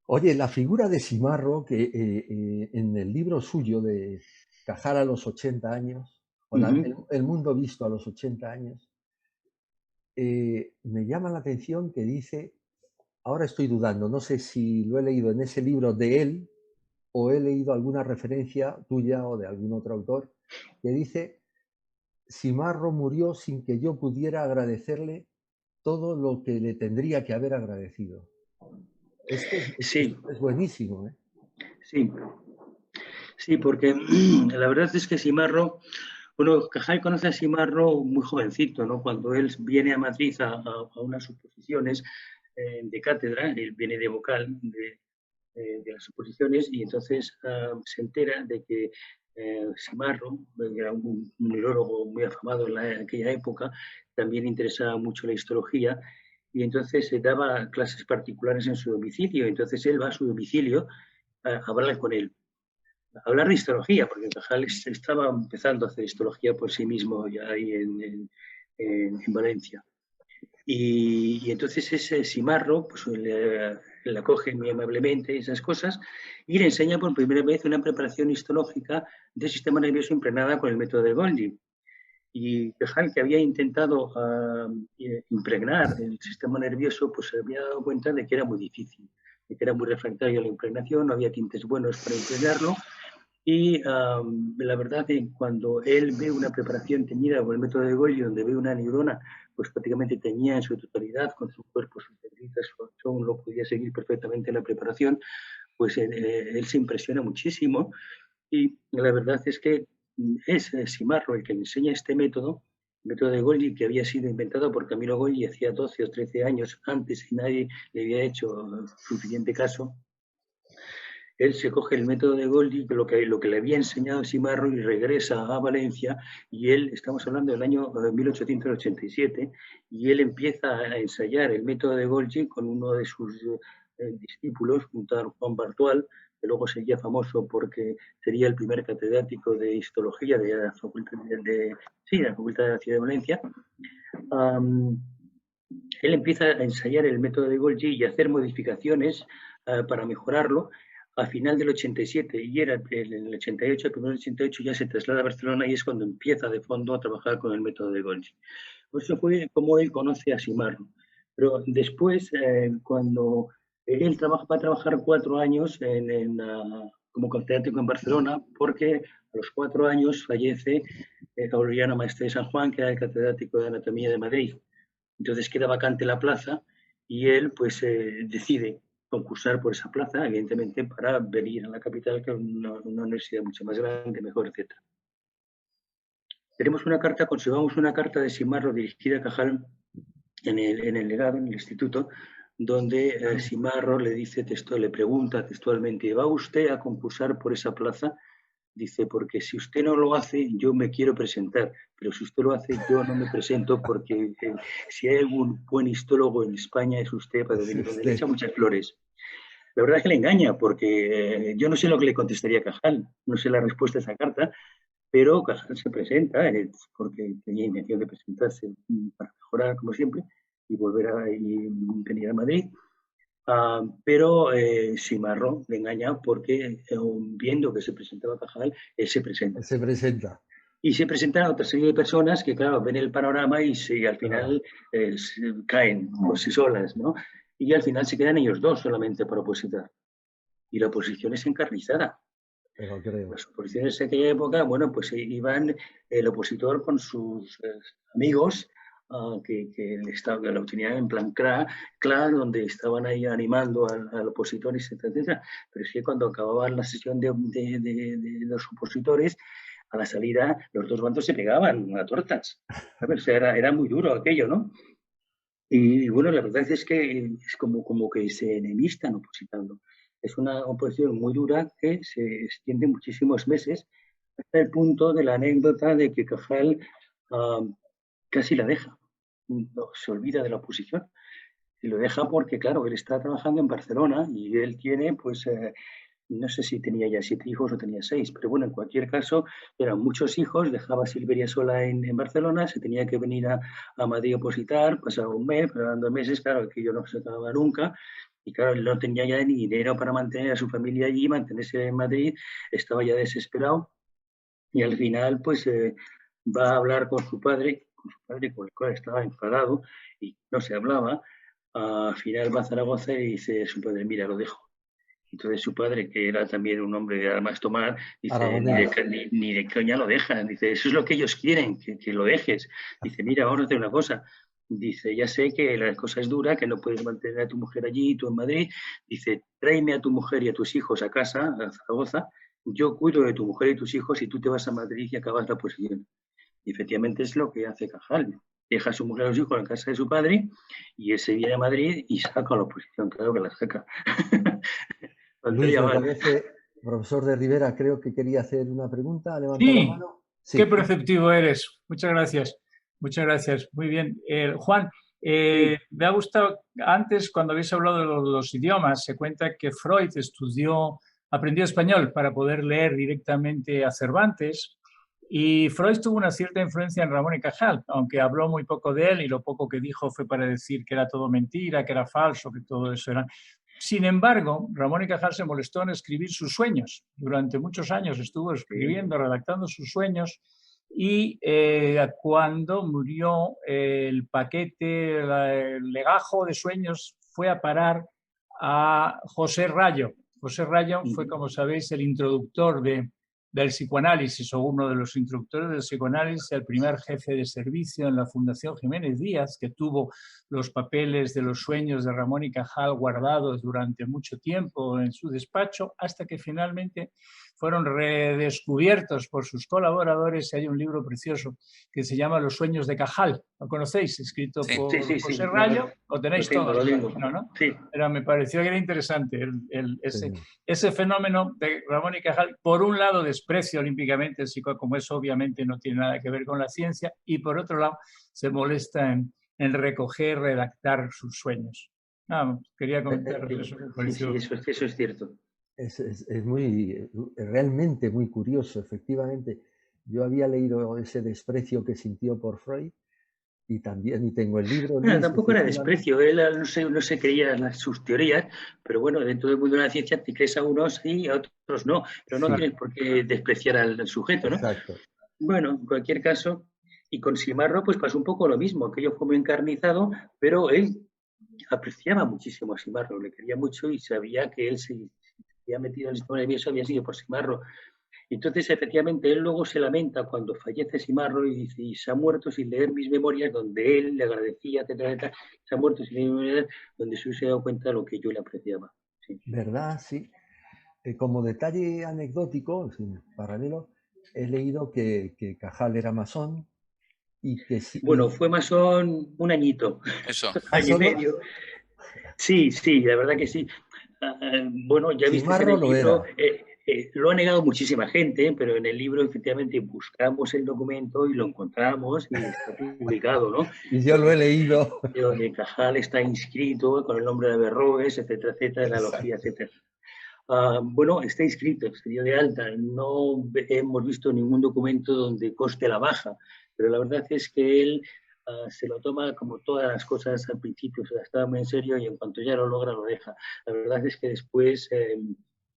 Oye, la figura de Simarro, que en el libro suyo de Cajal a los 80 años, o el mundo visto a los 80 años, me llama la atención que dice, ahora estoy dudando, no sé si lo he leído en ese libro de él o he leído alguna referencia tuya o de algún otro autor, que dice, Simarro murió sin que yo pudiera agradecerle todo lo que le tendría que haber agradecido. Esto Sí, es buenísimo, ¿eh? sí, sí, porque la verdad es que Simarro, bueno, Cajal conoce a Simarro muy jovencito, ¿no? Cuando él viene a Madrid a unas oposiciones de cátedra, él viene de vocal de las oposiciones y entonces se entera de que Simarro, que era un neurólogo muy afamado en aquella época, también interesaba mucho la histología y entonces se daba clases particulares en su domicilio. Entonces él va a su domicilio a hablar con él, a hablar de histología, porque Cajal estaba empezando a hacer histología por sí mismo ya ahí en Valencia. Y entonces ese Simarro pues, le acoge muy amablemente esas cosas y le enseña por primera vez una preparación histológica del sistema nervioso impregnada con el método de Golgi. Y Cajal, que había intentado impregnar el sistema nervioso, pues se había dado cuenta de que era muy difícil, de que era muy refractario a la impregnación, no había tintes buenos para impregnarlo. Y la verdad que cuando él ve una preparación teñida con el método de Golgi, donde ve una neurona pues prácticamente teñida en su totalidad, con su cuerpo, sus dendritas, su axón, lo podía seguir perfectamente en la preparación, pues él se impresiona muchísimo. Y la verdad es que es Simarro el que le enseña este método, el método de Golgi, que había sido inventado por Camilo Golgi hacía 12 o 13 años antes y nadie le había hecho suficiente caso. Él se coge el método de Golgi, lo que le había enseñado Simarro, y regresa a Valencia, y él, estamos hablando del año 1887, y él empieza a ensayar el método de Golgi con uno de sus discípulos, Juan Bartual, que luego sería famoso porque sería el primer catedrático de histología de la Facultad de la Ciudad de Valencia. Él empieza a ensayar el método de Golgi y a hacer modificaciones para mejorarlo a final del 87, y era en el 88, el primer 88 ya se traslada a Barcelona y es cuando empieza de fondo a trabajar con el método de Golgi. Eso fue como él conoce a Simarro. Pero después, cuando él va a trabajar 4 años como catedrático en Barcelona, porque a los 4 años fallece Aureliano Maestre de San Juan, que era el catedrático de Anatomía de Madrid. Entonces queda vacante la plaza y él pues decide concursar por esa plaza, evidentemente para venir a la capital, que es una universidad mucho más grande, mejor, etc. Tenemos una carta, conservamos una carta de Simarro dirigida a Cajal en el legado, en el instituto, donde Simarro le dice le pregunta textualmente, ¿va usted a concursar por esa plaza? Dice, porque si usted no lo hace, yo me quiero presentar, pero si usted lo hace, yo no me presento, porque si hay algún buen histólogo en España es usted, para venir, le echa muchas flores. La verdad es que le engaña, porque yo no sé lo que le contestaría Cajal, no sé la respuesta a esa carta, pero Cajal se presenta, porque tenía intención de presentarse para mejorar, como siempre, y volver a venir a Madrid. Pero Simarro le engaña porque, viendo que se presentaba Cajal, él se presenta. Se presenta. Y se presentan a otra serie de personas que, claro, ven el panorama y al final caen por sí solas, ¿no? Y al final se quedan ellos dos solamente para opositar. Y la oposición es encarnizada. Pero creo. Las oposiciones en aquella época, bueno, pues iban el opositor con sus amigos, que lo tenían en plan clan, donde estaban ahí animando al opositor, etcétera, etcétera. Pero es que cuando acababan la sesión de los opositores, a la salida los dos bandos se pegaban a tortas. O sea, era muy duro aquello, ¿no? Y bueno, la verdad es que es como que se enemistan opositando. Es una oposición muy dura que se extiende muchísimos meses, hasta el punto de la anécdota de que Cajal casi la deja. No, se olvida de la oposición. Y lo deja porque, claro, él está trabajando en Barcelona y él tiene, pues, no sé si tenía ya 7 hijos o tenía 6, pero bueno, en cualquier caso, eran muchos hijos, dejaba a Silveria sola en Barcelona, se tenía que venir a Madrid a opositar, pasaba un mes, pero 2 meses, claro, que yo no se acababa nunca, y claro, él no tenía ya ni dinero para mantener a su familia allí, mantenerse en Madrid, estaba ya desesperado, y al final, pues, va a hablar con su padre, con el cual estaba enfadado, y no se hablaba. Al final va a Zaragoza y dice su padre, mira, lo dejo. Entonces su padre, que era también un hombre de armas tomar, dice, ni de coña lo dejan. Dice, eso es lo que ellos quieren, que lo dejes. Dice, mira, vamos a hacer una cosa. Dice, ya sé que la cosa es dura, que no puedes mantener a tu mujer allí, tú en Madrid. Dice, tráeme a tu mujer y a tus hijos a casa, a Zaragoza. Yo cuido de tu mujer y tus hijos y tú te vas a Madrid y acabas la oposición. Y efectivamente es lo que hace Cajal. Deja a su mujer y a los hijos en casa de su padre y él se viene a Madrid y saca la oposición, claro que la saca. Luis, me parece, profesor de Rivera, creo que quería hacer una pregunta. Sí, la mano. Sí, qué perceptivo eres. Muchas gracias. Muchas gracias. Muy bien. Juan, me ha gustado, antes cuando habéis hablado de los idiomas, se cuenta que Freud aprendió español para poder leer directamente a Cervantes. Y Freud tuvo una cierta influencia en Ramón y Cajal, aunque habló muy poco de él y lo poco que dijo fue para decir que era todo mentira, que era falso, que todo eso era... Sin embargo, Ramón y Cajal se molestó en escribir sus sueños. Durante muchos años estuvo escribiendo, redactando sus sueños y cuando murió el paquete, el legajo de sueños fue a parar a José Rayo. José Rayo fue, como sabéis, el introductor del psicoanálisis, o uno de los instructores del psicoanálisis, el primer jefe de servicio en la Fundación Jiménez Díaz, que tuvo los papeles de los sueños de Ramón y Cajal guardados durante mucho tiempo en su despacho, hasta que finalmente fueron redescubiertos por sus colaboradores. Hay un libro precioso que se llama Los sueños de Cajal. ¿Lo conocéis? Escrito por José Rayo. Lo tenéis todos. ¿No? Sí. Pero me pareció que era interesante ese fenómeno de Ramón y Cajal. Por un lado, desprecia olímpicamente el psico, como eso obviamente no tiene nada que ver con la ciencia, y por otro lado, se molesta en recoger, redactar sus sueños. Quería comentar eso. Eso es cierto. Es realmente muy curioso, efectivamente. Yo había leído ese desprecio que sintió por Freud y también tengo el libro. Bueno, tampoco era desprecio, él no se creía sus teorías, pero bueno, dentro del mundo de la ciencia te crees a unos y a otros no, pero no tienes por qué despreciar al sujeto, ¿no? Exacto. Bueno, en cualquier caso, y con Simarro pues pasó un poco lo mismo, aquello fue muy encarnizado, pero él apreciaba muchísimo a Simarro, le quería mucho y sabía que él se había metido en el sistema nervioso, había sido por Simarro. Entonces, efectivamente, él luego se lamenta cuando fallece Simarro y dice, y se ha muerto sin leer mis memorias, donde él le agradecía, etcétera, se ha muerto sin leer mis memorias, donde se hubiese dado cuenta de lo que yo le apreciaba. Sí. ¿Verdad? Sí. Como detalle anecdótico, paralelo, he leído que Cajal era masón y que... Bueno, fue masón un añito. Eso. Año y medio. Sí, la verdad que sí. Bueno, ya viste en el libro, lo ha negado muchísima gente, pero en el libro efectivamente buscamos el documento y lo encontramos y está publicado, ¿no? Y yo lo he leído. Donde Cajal está inscrito con el nombre de Averroes, etcétera, etcétera, la logía, etcétera. Bueno, está inscrito, se dio de alta. No hemos visto ningún documento donde conste la baja, pero la verdad es que él se lo toma como todas las cosas al principio, se las toma muy en serio y en cuanto ya lo logra, lo deja. La verdad es que después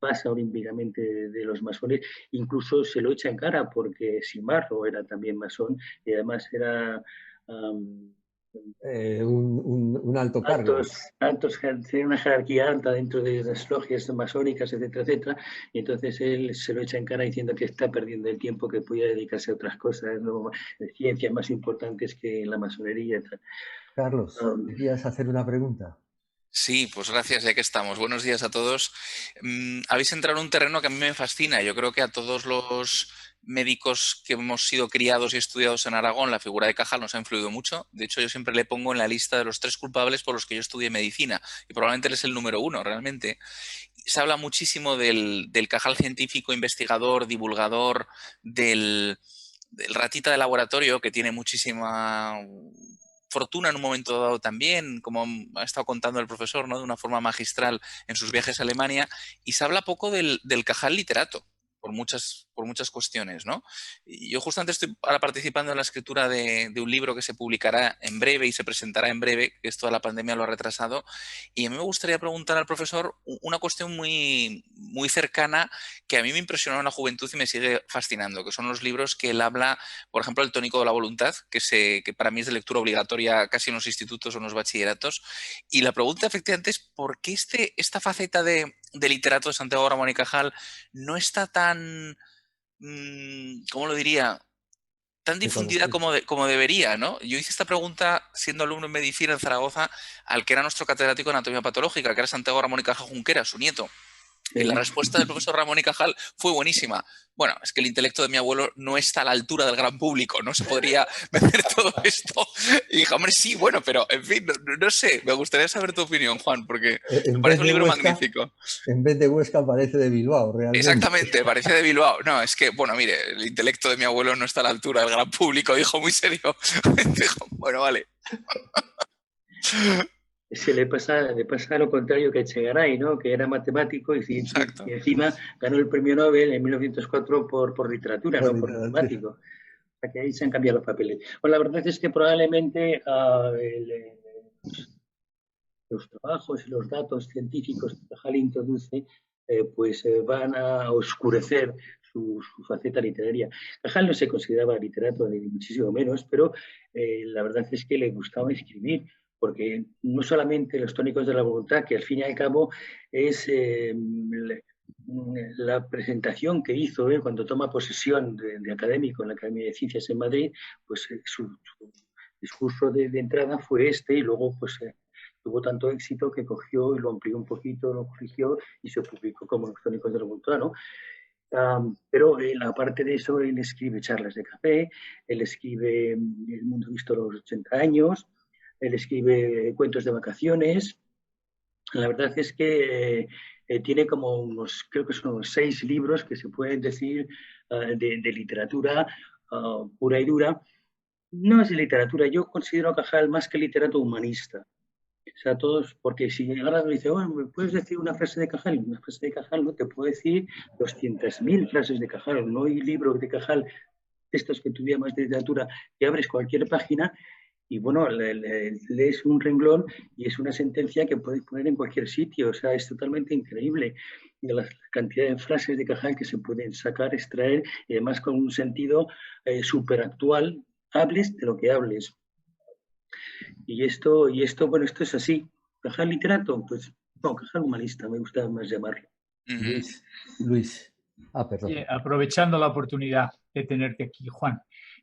pasa olímpicamente de los masones, incluso se lo echa en cara porque Simarro era también masón y además era... un alto cargo. Altos, tiene una jerarquía alta dentro de las logias masónicas, etcétera, etcétera, y entonces él se lo echa en cara diciendo que está perdiendo el tiempo, que podía dedicarse a otras cosas, ¿no? Ciencias más importantes que la masonería. Etc. Carlos, ¿querías hacer una pregunta? Sí, pues gracias, ya que estamos. Buenos días a todos. Habéis entrado en un terreno que a mí me fascina. Yo creo que a todos los médicos que hemos sido criados y estudiados en Aragón, la figura de Cajal nos ha influido mucho. De hecho, yo siempre le pongo en la lista de los 3 culpables por los que yo estudié medicina. Y probablemente él es el número 1, realmente. Se habla muchísimo del Cajal científico, investigador, divulgador, del ratita de laboratorio, que tiene muchísima fortuna en un momento dado también, como ha estado contando el profesor, ¿no? De una forma magistral en sus viajes a Alemania, y se habla poco del Cajal literato, por muchas cuestiones, ¿no? Y yo justamente estoy ahora participando en la escritura de un libro que se publicará en breve y se presentará en breve, que esto de la pandemia lo ha retrasado, y a mí me gustaría preguntar al profesor una cuestión muy, muy cercana que a mí me impresionó en la juventud y me sigue fascinando, que son los libros que él habla, por ejemplo, El tónico de la voluntad, que para mí es de lectura obligatoria casi en los institutos o en los bachilleratos, y la pregunta efectivamente es ¿por qué esta faceta de literato de Santiago Ramón y Cajal no está tan, ¿cómo lo diría?, tan difundida como debería, ¿no? Yo hice esta pregunta siendo alumno en medicina en Zaragoza al que era nuestro catedrático de anatomía patológica, que era Santiago Ramón y Cajal Junquera, su nieto. Y la respuesta del profesor Ramón y Cajal fue buenísima. Bueno, es que el intelecto de mi abuelo no está a la altura del gran público, no se podría meter todo esto. Y dije, hombre, sí, bueno, pero en fin, no sé, me gustaría saber tu opinión, Juan, porque me parece un libro magnífico. En vez de Huesca parece de Bilbao, realmente. Exactamente, parece de Bilbao. No, es que, bueno, mire, el intelecto de mi abuelo no está a la altura del gran público, dijo muy serio. Dijo, bueno, vale. Le pasa lo contrario que a Echegaray, ¿no? Que era matemático y encima ganó el premio Nobel en 1904 por literatura, no por matemático. O sea que ahí se han cambiado los papeles. Bueno, la verdad es que probablemente los trabajos y los datos científicos que Cajal introduce van a oscurecer su faceta literaria. Cajal no se consideraba literato ni muchísimo menos, pero la verdad es que le gustaba escribir, porque no solamente los tónicos de la voluntad, que al fin y al cabo es la presentación que hizo cuando toma posesión de académico en la Academia de Ciencias en Madrid, pues su discurso de entrada fue y luego pues tuvo tanto éxito que cogió y lo amplió un poquito, lo corrigió y se publicó como Los tónicos de la voluntad, ¿no? Pero aparte de eso, él escribe charlas de café, él escribe El mundo visto a los 80 años, él escribe cuentos de vacaciones. La verdad es que tiene como creo que son 6 libros que se pueden decir de literatura pura y dura. No es de literatura, yo considero a Cajal más que literato humanista. O sea, todos, porque si ahora me dice, bueno, ¿me puedes decir una frase de Cajal? Una frase de Cajal, no te puedo decir 200.000 frases de Cajal. No hay libro de Cajal, textos que tuviera más de literatura, que abres cualquier página y bueno, lees un renglón y es una sentencia que puedes poner en cualquier sitio. O sea, es totalmente increíble la cantidad de frases de Cajal que se pueden sacar, extraer, y además con un sentido súper actual, hables de lo que hables. Y esto, bueno, esto es así. ¿Cajal literato? Pues no, Cajal humanista, me gusta más llamarlo. Luis. Perdón. Sí, aprovechando la oportunidad de tenerte aquí, Juan,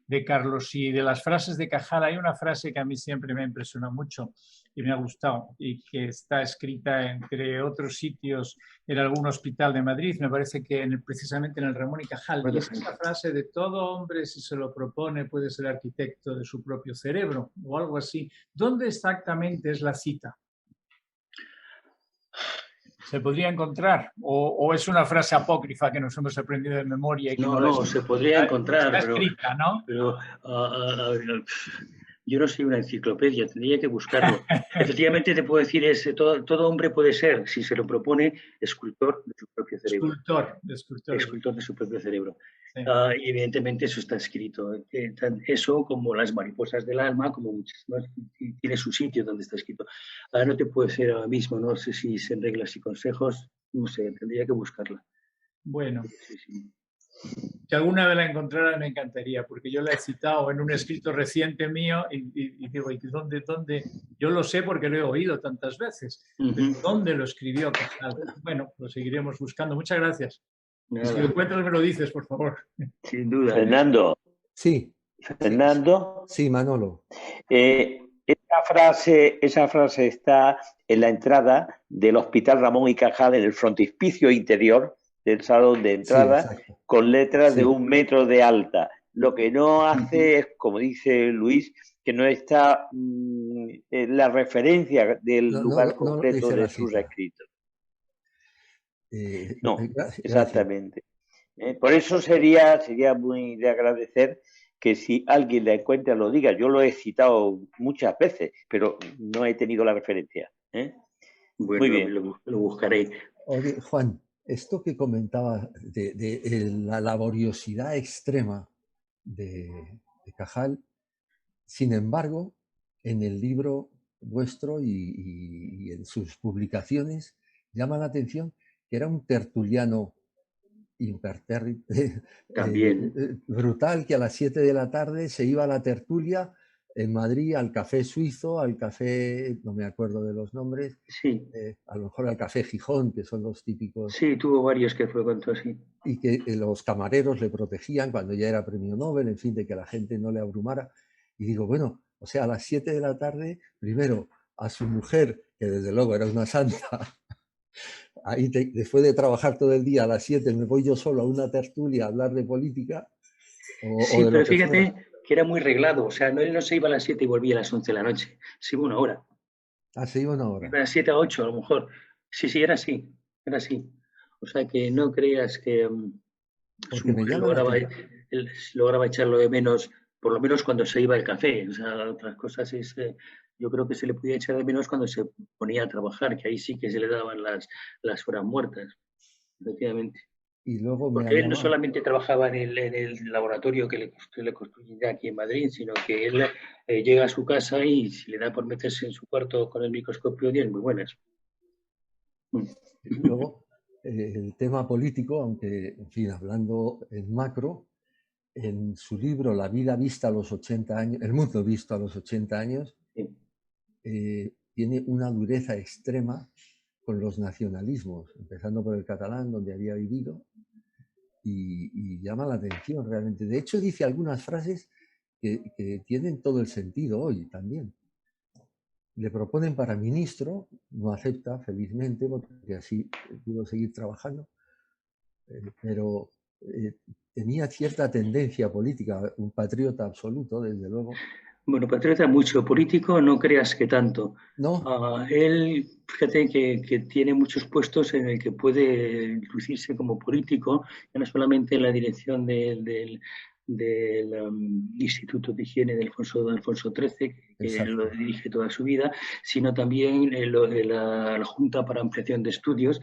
de Carlos, y de las frases de Cajal, hay una frase que a mí siempre me impresiona mucho y me ha gustado y que está escrita, entre otros sitios, en algún hospital de Madrid, me parece que precisamente en el Ramón y Cajal. Y es esta frase de todo hombre, si se lo propone, puede ser arquitecto de su propio cerebro o algo así. ¿Dónde exactamente es la cita? ¿Se podría encontrar? ¿O es una frase apócrifa que nos hemos aprendido de memoria? Y que no, se podría encontrar, está escrita, ¿no? Pero yo no soy una enciclopedia, tendría que buscarlo. Efectivamente te puedo decir, todo hombre puede ser, si se lo propone, escultor de su propio cerebro. Escultor de su propio cerebro. Sí. Y evidentemente eso está escrito. Eso, como las mariposas del alma, como muchas más, tiene su sitio donde está escrito. Ahora no te puedo decir ahora mismo, no sé si es en reglas y consejos, no sé, tendría que buscarla. Bueno. Sí. Si alguna vez la encontrara me encantaría, porque yo la he citado en un escrito reciente mío y digo, ¿dónde? Yo lo sé porque lo he oído tantas veces. ¿Dónde lo escribió Cajal? Bueno, lo seguiremos buscando. Muchas gracias. Nada. Si lo encuentras me lo dices, por favor. Sin duda. Fernando. Sí. Fernando. Sí, Manolo. Esa frase está en la entrada del Hospital Ramón y Cajal, en el frontispicio interior del salón de entrada, sí, con letras de 1 metro de alta. Lo que no hace es, como dice Luis, que no está la referencia del lugar completo de sus escritos. No, exactamente. Por eso sería muy de agradecer que si alguien la encuentra lo diga. Yo lo he citado muchas veces, pero no he tenido la referencia. Bueno, muy bien. Lo buscaré. Oye, Juan, esto que comentaba de la laboriosidad extrema de Cajal, sin embargo, en el libro vuestro y en sus publicaciones llama la atención que era un tertuliano brutal, que a las 7 de la tarde se iba a la tertulia en Madrid, al café suizo, al café, no me acuerdo de los nombres, sí. A lo mejor al café Gijón, que son los típicos. Sí, tuvo varios que frecuentó, sí. Y que los camareros le protegían cuando ya era premio Nobel, en fin, de que la gente no le abrumara. Y digo, bueno, o sea, a las 7 de la tarde, primero a su mujer, que desde luego era una santa, ahí después de trabajar todo el día a las 7 me voy yo solo a una tertulia a hablar de política. Sí, pero fíjate que era muy reglado, o sea, él no se iba a las 7 y volvía a las 11 de la noche, se iba 1 hora. Ah, se iba 1 hora. Iba a las 7 a 8 a lo mejor. Sí, era así. O sea, que no creas que su mujer lograba echarlo de menos, por lo menos cuando se iba al café. O sea, otras cosas yo creo que se le podía echar de menos cuando se ponía a trabajar, que ahí sí que se le daban las horas muertas, efectivamente. Y luego porque él no solamente trabajaba en el laboratorio que le construyen ya aquí en Madrid, sino que él llega a su casa y si le da por meterse en su cuarto con el microscopio, tiene muy buenas. Y luego, el tema político, aunque, en fin, hablando en macro, en su libro La vida vista a los 80 años, El mundo visto a los 80 años, tiene una dureza extrema con los nacionalismos, empezando por el catalán, donde había vivido, y llama la atención realmente. De hecho, dice algunas frases que tienen todo el sentido hoy también. Le proponen para ministro, no acepta felizmente, porque así pudo seguir trabajando, pero tenía cierta tendencia política, un patriota absoluto, desde luego. Bueno, patriota mucho, político no creas que tanto. No. Él, fíjate que tiene muchos puestos en el que puede lucirse como político, ya no solamente en la dirección del Instituto de Higiene de Alfonso XIII, que lo dirige toda su vida, sino también la Junta para Ampliación de Estudios,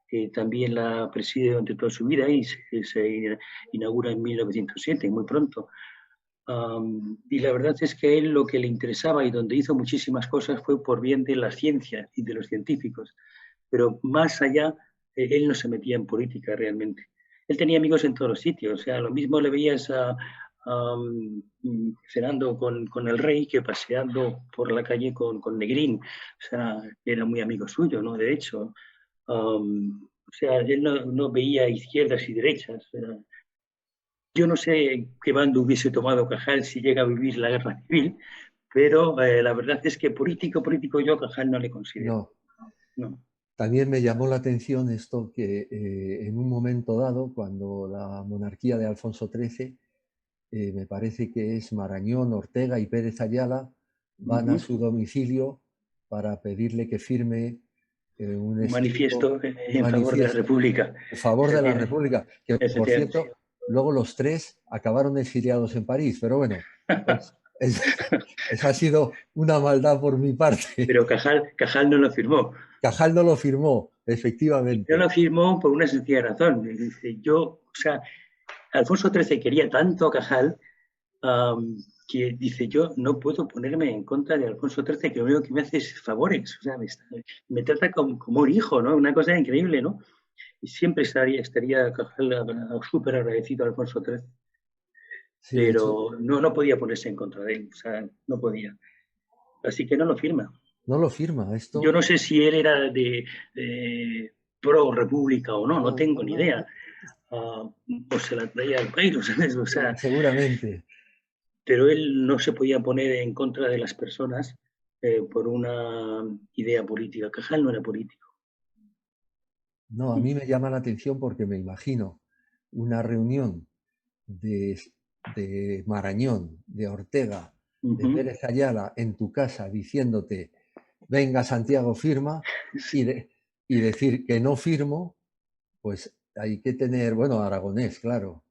que también la preside durante toda su vida y se inaugura en 1907, muy pronto. Y la verdad es que a él lo que le interesaba y donde hizo muchísimas cosas fue por bien de la ciencia y de los científicos. Pero más allá, él no se metía en política realmente. Él tenía amigos en todos los sitios. O sea, lo mismo le veías cenando con el rey que paseando por la calle con Negrín. O sea, era muy amigo suyo, ¿no? De hecho. O sea, él no veía izquierdas y derechas. Yo no sé qué bando hubiese tomado Cajal si llega a vivir la guerra civil, pero la verdad es que político yo a Cajal no le considero. No. También me llamó la atención esto que en un momento dado, cuando la monarquía de Alfonso XIII, me parece que es Marañón, Ortega y Pérez Ayala, van a su domicilio para pedirle que firme un manifiesto en favor de la República. En favor de la República, que por cierto, luego los tres acabaron exiliados en París, pero bueno, pues, esa ha sido una maldad por mi parte. Pero Cajal no lo firmó. Cajal no lo firmó, efectivamente. No lo firmó por una sencilla razón. Dice, Alfonso XIII quería tanto a Cajal que dice, yo no puedo ponerme en contra de Alfonso XIII, que lo único que me hace es favores. O sea, me trata como un hijo, ¿no? Una cosa increíble, ¿no? Y siempre estaría Cajal súper agradecido a Alfonso XIII. Sí, pero no podía ponerse en contra de él, o sea, no podía. Así que no lo firma. No lo firma. Esto... Yo no sé si él era de pro república o no tengo ni idea. O se la traía al país, ¿sabes? O sea, seguramente. Pero él no se podía poner en contra de las personas por una idea política. Cajal no era político. No, a mí me llama la atención porque me imagino una reunión de Marañón, de Ortega, de Pérez Ayala en tu casa diciéndote, venga Santiago, firma, y decir que no firmo, pues hay que tener, bueno, Aragonés, claro.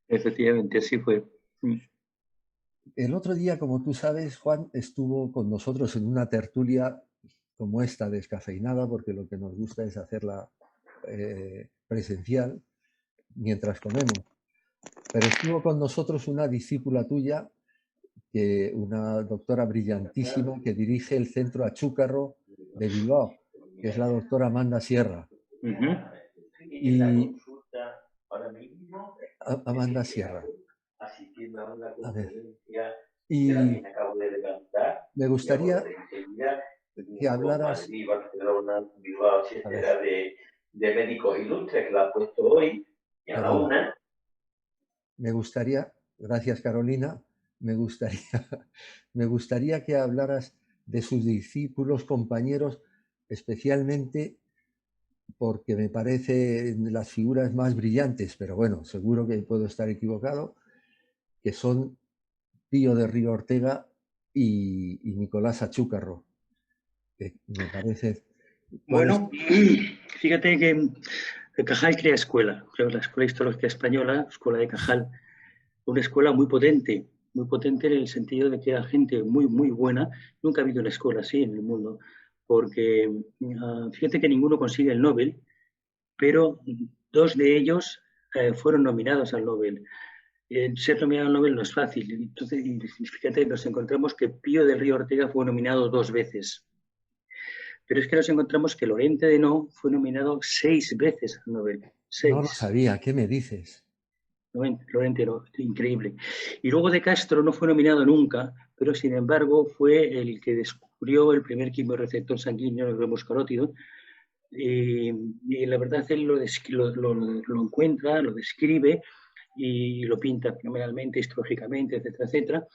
Efectivamente, así fue. El otro día, como tú sabes, Juan estuvo con nosotros en una tertulia como esta, descafeinada, porque lo que nos gusta es hacerla presencial mientras comemos. Pero estuvo con nosotros una discípula tuya, una doctora brillantísima que dirige el Centro Achúcarro de Bilbao, que es la doctora Amanda Sierra. Y Amanda Sierra. A ver. Y me gustaría que hablaras de médicos ilustres, que la ha puesto hoy y a la una. Me gustaría, gracias Carolina, me gustaría que hablaras de sus discípulos, compañeros, especialmente porque me parecen las figuras más brillantes, pero bueno, seguro que puedo estar equivocado, que son Pío de Río Ortega y Nicolás Achúcarro, que me parece... Bueno, fíjate que Cajal crea escuela, la Escuela Histológica Española, Escuela de Cajal, una escuela muy potente en el sentido de que era gente muy, muy buena. Nunca ha habido una escuela así en el mundo, porque fíjate que ninguno consigue el Nobel, pero dos de ellos fueron nominados al Nobel. Ser nominado al Nobel no es fácil. Entonces, fíjate, nos encontramos que Pío del Río Ortega fue nominado 2 veces. Pero es que nos encontramos que Lorente de No fue nominado 6 veces al Nobel. 6. No lo sabía, ¿qué me dices? Lorente No, increíble. Y luego de Castro no fue nominado nunca, pero sin embargo fue el que descubrió el primer quimioreceptor sanguíneo, el glomus carótido. Y la verdad él lo encuentra, lo describe y lo pinta fenomenalmente, histológicamente, etcétera, etcétera.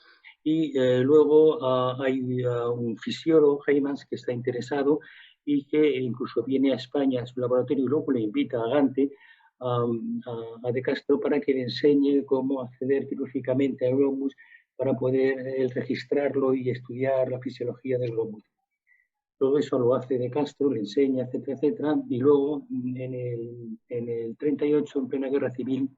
Y luego hay un fisiólogo, Heymans, que está interesado y que incluso viene a España a su laboratorio y luego le invita a Gante, a De Castro, para que le enseñe cómo acceder quirúrgicamente al glomus para poder registrarlo y estudiar la fisiología del glomus. Todo eso lo hace De Castro, le enseña, etcétera, etcétera. Y luego, en el 38, en plena guerra civil,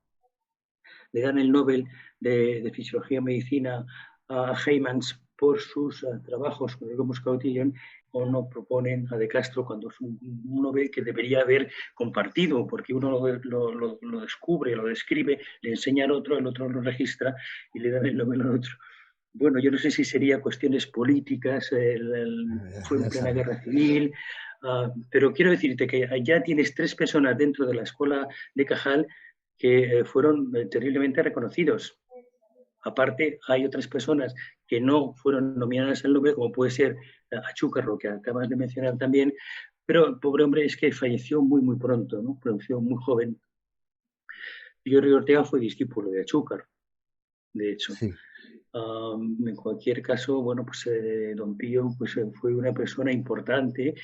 le dan el Nobel de Fisiología y Medicina a Heymans por sus trabajos con el glomus carotidium, o no proponen a De Castro cuando es un Nobel que debería haber compartido, porque uno lo descubre, lo describe, le enseña al otro, el otro lo registra y le dan el Nobel al otro. Bueno, yo no sé si sería cuestiones políticas, fue en plena guerra civil, pero quiero decirte que ya tienes 3 personas dentro de la escuela de Cajal que fueron terriblemente reconocidos. Aparte, hay otras personas que no fueron nominadas al Nobel, como puede ser Achúcarro, que acabas de mencionar también, pero el pobre hombre es que falleció muy, muy pronto, ¿no? Falleció muy joven. Pío Río Ortega fue discípulo de Achúcar, de hecho. Sí. En cualquier caso, bueno, pues don Pío pues, fue una persona importante,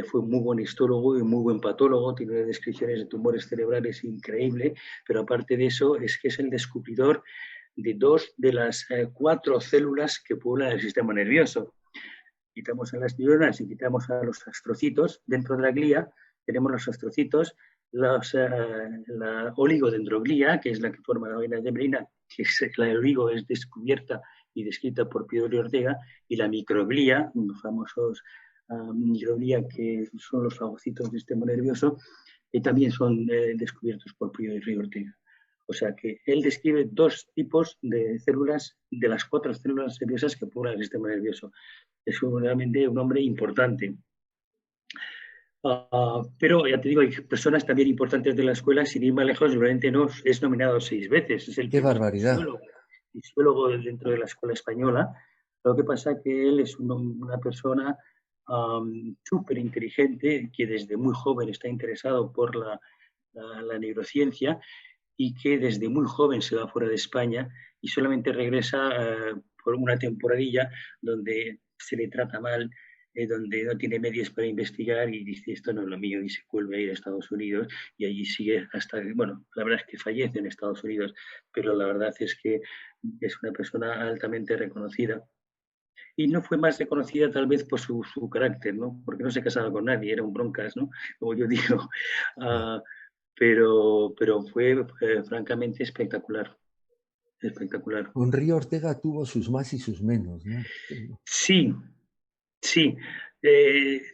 fue muy buen histólogo y muy buen patólogo, tiene descripciones de tumores cerebrales increíble, pero aparte de eso es que es el descubridor de 2 de las 4 células que poblan el sistema nervioso. quitamos a las neuronas y quitamos a los astrocitos, dentro de la glía tenemos los astrocitos, la oligodendroglía, que es la que forma la vaina de membrana, que es, la oligo es descubierta y descrita por Piedro Ortega, y la microglía, los famosos microglía, que son los fagocitos del sistema nervioso, que también son descubiertos por Piedro Ortega. O sea que él describe 2 tipos de células de las 4 células nerviosas que poblan el sistema nervioso. Es realmente un hombre importante. Pero ya te digo, hay personas también importantes de la escuela, sin ir más lejos, seguramente no es nominado 6 veces. Es el ¡Qué barbaridad! fisiólogo dentro de la escuela española. Lo que pasa es que él es una persona súper inteligente, que desde muy joven está interesado por la neurociencia, y que desde muy joven se va fuera de España y solamente regresa por una temporadilla donde se le trata mal, donde no tiene medios para investigar y dice esto no es lo mío y se vuelve a ir a Estados Unidos y allí sigue hasta, bueno, la verdad es que fallece en Estados Unidos, pero la verdad es que es una persona altamente reconocida. Y no fue más reconocida tal vez por su carácter, ¿no? Porque no se casaba con nadie, era un broncas, ¿no? Como yo digo. Pero fue francamente espectacular. Espectacular. Con Río Ortega tuvo sus más y sus menos, ¿no? Sí, sí.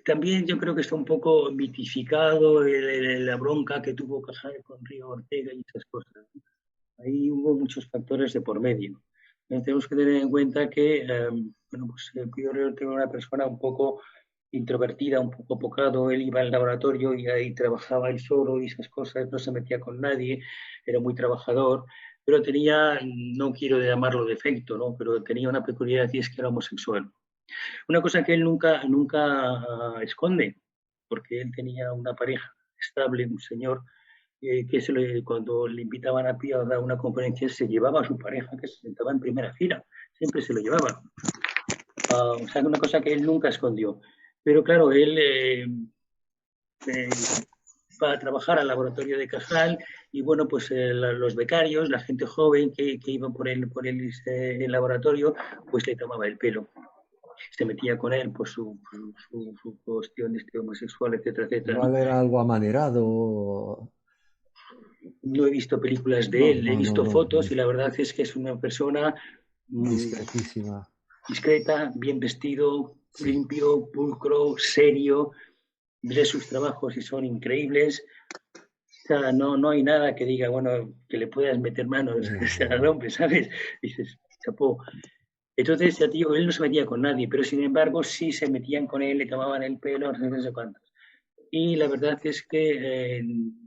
También yo creo que está un poco mitificado la bronca que tuvo Cajal con Río Ortega y esas cosas. Ahí hubo muchos factores de por medio. Tenemos que tener en cuenta que bueno, pues Río Ortega era una persona un poco introvertida, un poco apocado. Él iba al laboratorio y ahí trabajaba él solo y esas cosas, no se metía con nadie, era muy trabajador, pero tenía, no quiero llamarlo defecto, ¿no? Pero tenía una peculiaridad y es que era homosexual. Una cosa que él nunca esconde, porque él tenía una pareja estable, un señor, que cuando le invitaban a Pío a dar una conferencia, se llevaba a su pareja, que se sentaba en primera fila, siempre se lo llevaba. O sea, una cosa que él nunca escondió. Pero claro, él va a trabajar al laboratorio de Cajal y bueno, pues los becarios, la gente joven que iban por el laboratorio, pues le tomaba el pelo. Se metía con él por su cuestión homosexual, etcétera, etcétera. Igual era algo amanerado. No he visto películas de él, he visto fotos y la verdad es que es una persona discretísima. Discreta, bien vestido, limpio, pulcro, serio. Ves sus trabajos y son increíbles. O sea, no hay nada que diga, bueno, que le puedas meter manos al hombre, ¿sabes? Dices, chapó. Entonces, ya digo, él no se metía con nadie, pero sin embargo sí se metían con él, le tomaban el pelo, no sé cuántos. Y la verdad es que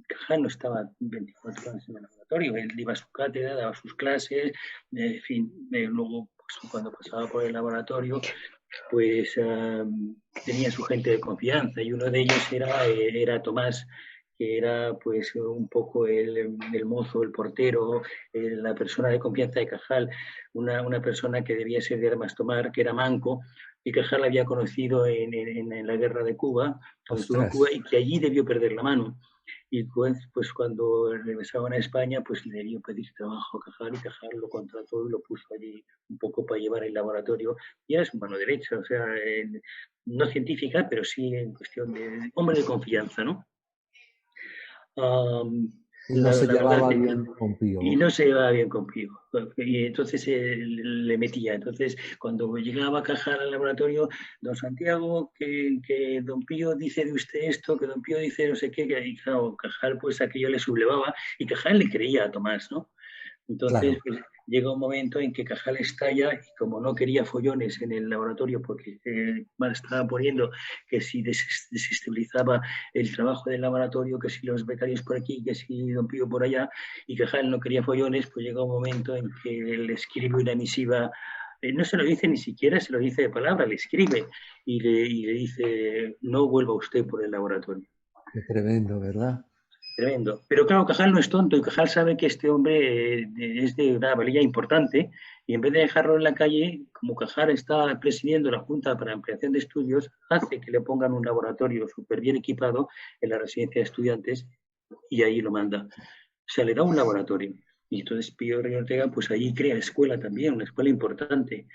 Cajal no estaba 24 horas en el laboratorio, él iba a su cátedra, daba sus clases, en fin, luego pues, cuando pasaba por el laboratorio, pues tenía su gente de confianza y uno de ellos era Tomás, que era pues un poco el mozo, el portero, la persona de confianza de Cajal, una persona que debía ser de armas tomar, que era manco, y Cajal había conocido en la guerra de Cuba, cuando estuvo en Cuba, y que allí debió perder la mano. Y pues cuando regresaban a España, pues le debió pedir trabajo a Cajal y Cajal lo contrató y lo puso allí un poco para llevar el laboratorio. Y era su mano derecha, o sea, no científica, pero sí en cuestión de hombre de confianza, ¿no? Y no se llevaba bien con Pío. Y no se llevaba bien con Pío. Y entonces le metía. Entonces, cuando llegaba a Cajal al laboratorio, don Santiago, que don Pío dice de usted esto, que don Pío dice no sé qué, y claro, Cajal pues aquello le sublevaba y Cajal le creía a Tomás, ¿no? Entonces, pues, llega un momento en que Cajal estalla y como no quería follones en el laboratorio porque estaba poniendo que si desestabilizaba el trabajo del laboratorio, que si los becarios por aquí, que si don Pío por allá, y Cajal no quería follones, pues llega un momento en que le escribe una misiva, no se lo dice ni siquiera, se lo dice de palabra, le escribe y le dice, no vuelva usted por el laboratorio. Qué tremendo, ¿verdad? Tremendo. Pero claro, Cajal no es tonto y Cajal sabe que este hombre es de una valía importante y en vez de dejarlo en la calle, como Cajal está presidiendo la Junta para Ampliación de Estudios, hace que le pongan un laboratorio súper bien equipado en la residencia de estudiantes y ahí lo manda. O sea, le da un laboratorio. Y entonces Pío Rey Ortega, pues allí crea escuela también, una escuela importante.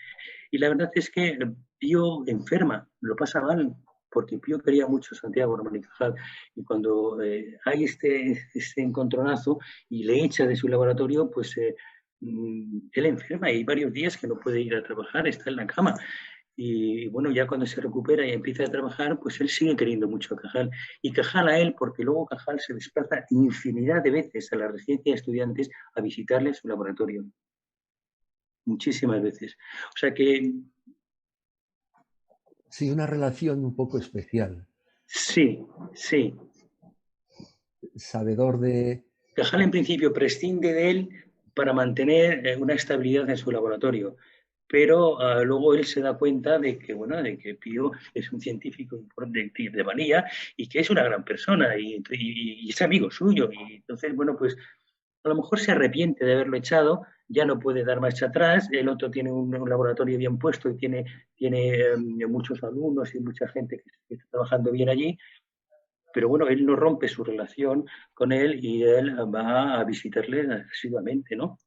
Y la verdad es que Pío enferma, lo pasa mal, porque Pío quería mucho a Santiago Ramón y Cajal. Y cuando hay este encontronazo y le echa de su laboratorio, pues él enferma y hay varios días que no puede ir a trabajar, está en la cama. Y bueno, ya cuando se recupera y empieza a trabajar, pues él sigue queriendo mucho a Cajal. Y Cajal a él, porque luego Cajal se desplaza infinidad de veces a la residencia de estudiantes a visitarle su laboratorio. Muchísimas veces. O sea que... Sí, una relación un poco especial. Sí, sí. Sabedor de... Cajal en principio prescinde de él para mantener una estabilidad en su laboratorio. Pero luego él se da cuenta de que, bueno, de que Pío es un científico de valía y que es una gran persona y es amigo suyo. Y entonces, bueno, pues a lo mejor se arrepiente de haberlo echado, ya no puede dar marcha atrás, el otro tiene un laboratorio bien puesto y tiene muchos alumnos y mucha gente que está trabajando bien allí, pero bueno, él no rompe su relación con él y él va a visitarle asiduamente, ¿no?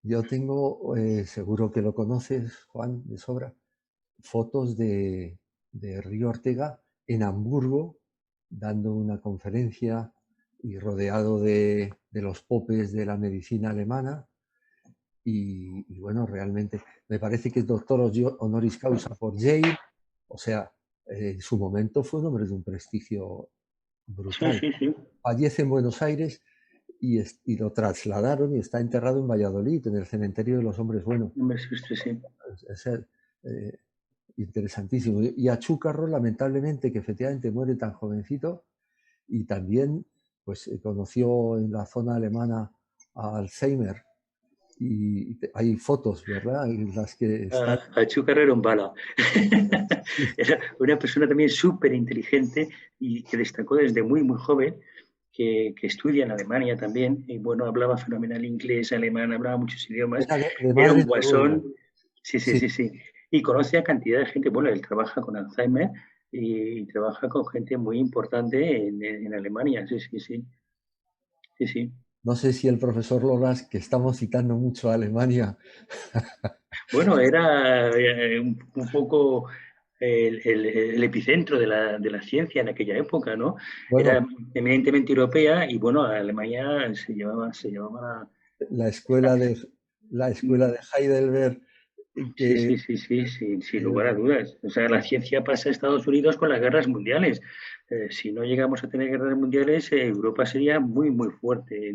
Yo tengo, seguro que lo conoces, Juan, de sobra, fotos de Río Ortega en Hamburgo dando una conferencia y rodeado de los popes de la medicina alemana y bueno, realmente me parece que es doctor honoris causa por Yale, o sea, en su momento fue un hombre de un prestigio brutal. Sí, sí, sí. Fallece en Buenos Aires y lo trasladaron y está enterrado en Valladolid, en el cementerio de los hombres buenos. Sí. Es interesantísimo. Y a Chúcarro, lamentablemente, que efectivamente muere tan jovencito, y también pues conoció en la zona alemana a Alzheimer. Y hay fotos, ¿verdad? En las que está... Achúcar era un bala. Era una persona también súper inteligente y que destacó desde muy, muy joven, que estudia en Alemania también. Y bueno, hablaba fenomenal inglés, alemán, hablaba muchos idiomas. Era de Era madre un noruega. guasón. Sí. Y conoce a cantidad de gente. Bueno, él trabaja con Alzheimer y trabaja con gente muy importante en Alemania. Sí. No sé si el profesor Loras, que estamos citando mucho a Alemania. Bueno, era un poco el epicentro de la ciencia en aquella época, ¿no? Bueno, Era eminentemente europea y, bueno, Alemania se llevaba la escuela de Heidelberg, que sin lugar a dudas. O sea, la ciencia pasa a Estados Unidos con las guerras mundiales. Si no llegamos a tener guerras mundiales, Europa sería muy, muy fuerte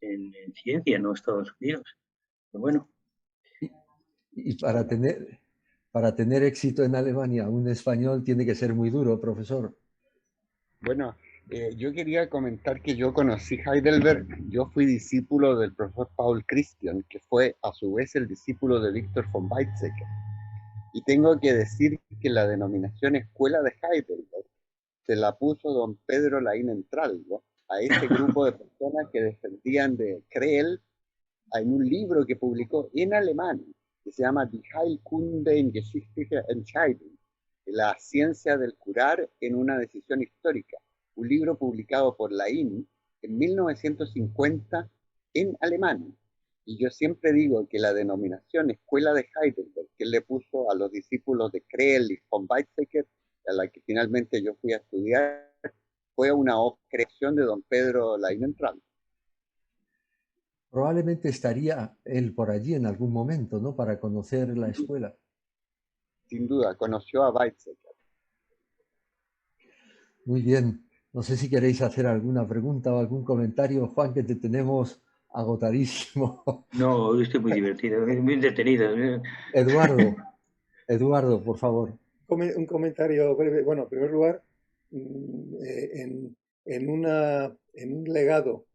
en ciencia, no Estados Unidos. Pero bueno. y para tener éxito en Alemania, un español tiene que ser muy duro, profesor. Bueno, yo quería comentar que yo conocí Heidelberg, yo fui discípulo del profesor Paul Christian, que fue a su vez el discípulo de Victor von Weizsäcker. Y tengo que decir que la denominación Escuela de Heidelberg se la puso don Pedro Laín Entralgo a este grupo de personas que defendían de Krell en un libro que publicó en alemán, que se llama Die Heilkunde in geschichtlicher Entscheidung, la ciencia del curar en una decisión histórica, un libro publicado por Laín en 1950 en alemán. Y yo siempre digo que la denominación Escuela de Heidelberg, que él le puso a los discípulos de Krell y von Weizsäcker, a la que finalmente yo fui a estudiar, fue una creación de don Pedro Laín Entralgo. Probablemente estaría él por allí en algún momento, ¿no? Para conocer la escuela. Sin duda, conoció a Weizsäcker. Muy bien. No sé si queréis hacer alguna pregunta o algún comentario, Juan, que te tenemos agotadísimo. No, hoy estoy muy divertido, muy entretenido. Eduardo, por favor. Un comentario breve. Bueno, en primer lugar, en un legado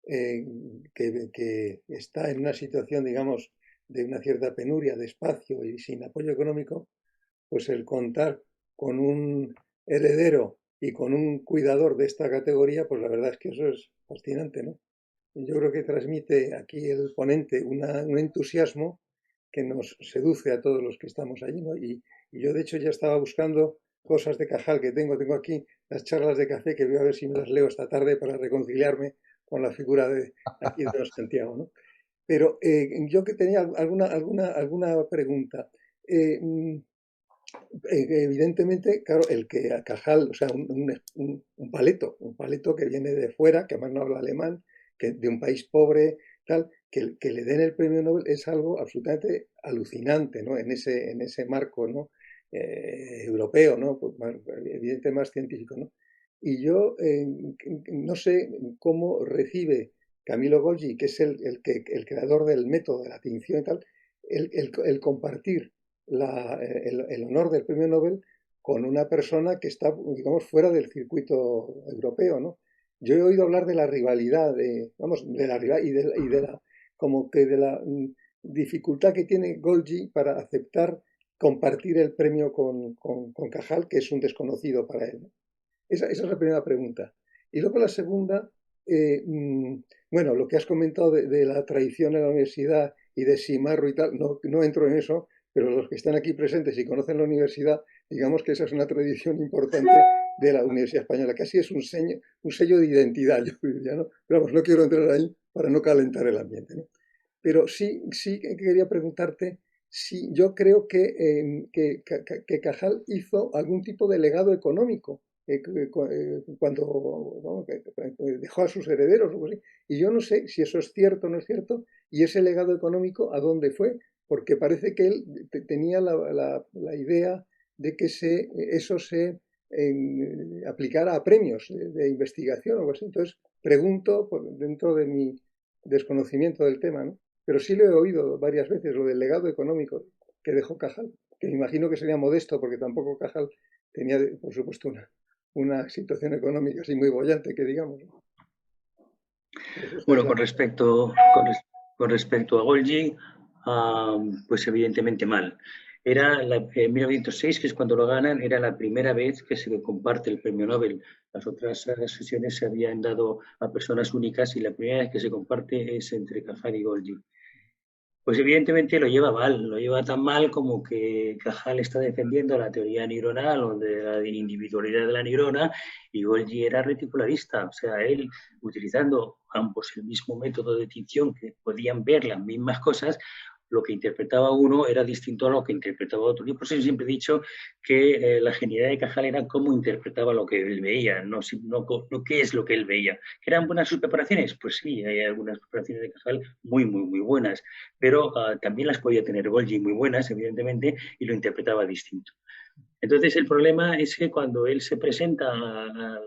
que está en una situación, digamos, de una cierta penuria de espacio y sin apoyo económico, pues el contar con un heredero y con un cuidador de esta categoría, pues la verdad es que eso es fascinante, ¿no? Yo creo que transmite aquí el ponente un entusiasmo que nos seduce a todos los que estamos allí, ¿no? Y yo, de hecho, ya estaba buscando cosas de Cajal que tengo aquí las charlas de café, que voy a ver si me las leo esta tarde para reconciliarme con la figura de aquí de Don Santiago, ¿no? Pero yo que tenía alguna pregunta. Evidentemente, claro, el que a Cajal, o sea, un paleto que viene de fuera, que además no habla alemán, que de un país pobre, tal, que le den el premio Nobel es algo absolutamente alucinante, ¿no? En ese marco, ¿no? Europeo, ¿no? Pues evidentemente más científico, ¿no? Y yo no sé cómo recibe Camillo Golgi, que es el creador del método de la tinción y tal, el compartir el honor del premio Nobel con una persona que está, digamos, fuera del circuito europeo, ¿no? Yo he oído hablar de la rivalidad, de la rivalidad y de la, como que de la dificultad que tiene Golgi para aceptar compartir el premio con Cajal, que es un desconocido para él, ¿no? Esa es la primera pregunta. Y luego la segunda, bueno, lo que has comentado de la tradición en la universidad y de Simarro y tal, no entro en eso, pero los que están aquí presentes y conocen la universidad, digamos que esa es una tradición importante de la Universidad Española, casi es un sello de identidad, yo diría, ¿no? Pero vamos, no quiero entrar ahí para no calentar el ambiente, ¿no? Pero sí quería preguntarte si yo creo que Cajal hizo algún tipo de legado económico cuando dejó a sus herederos, y yo no sé si eso es cierto o no es cierto, y ese legado económico a dónde fue, porque parece que él tenía la idea de que eso se aplicara a premios de investigación o algo así. Entonces pregunto, dentro de mi desconocimiento del tema, ¿no? Pero sí lo he oído varias veces, lo del legado económico que dejó Cajal, que me imagino que sería modesto, porque tampoco Cajal tenía, por supuesto, una situación económica así muy bollante, que digamos. Bueno, con respecto a Golgi, pues evidentemente mal. Era en 1906, que es cuando lo ganan, era la primera vez que se le comparte el premio Nobel. Las otras sesiones se habían dado a personas únicas y la primera vez que se comparte es entre Cajal y Golgi. Pues evidentemente lo lleva mal, lo lleva tan mal como que Cajal está defendiendo la teoría neuronal o de la individualidad de la neurona y Golgi era reticularista, o sea, él utilizando ambos el mismo método de tinción que podían ver las mismas cosas, lo que interpretaba uno era distinto a lo que interpretaba otro. Yo por eso siempre he dicho que la genialidad de Cajal era cómo interpretaba lo que él veía, no qué es lo que él veía. ¿Que eran buenas sus preparaciones? Pues sí, hay algunas preparaciones de Cajal muy, muy, muy buenas, pero también las podía tener Golgi muy buenas, evidentemente, y lo interpretaba distinto. Entonces el problema es que cuando él se presenta a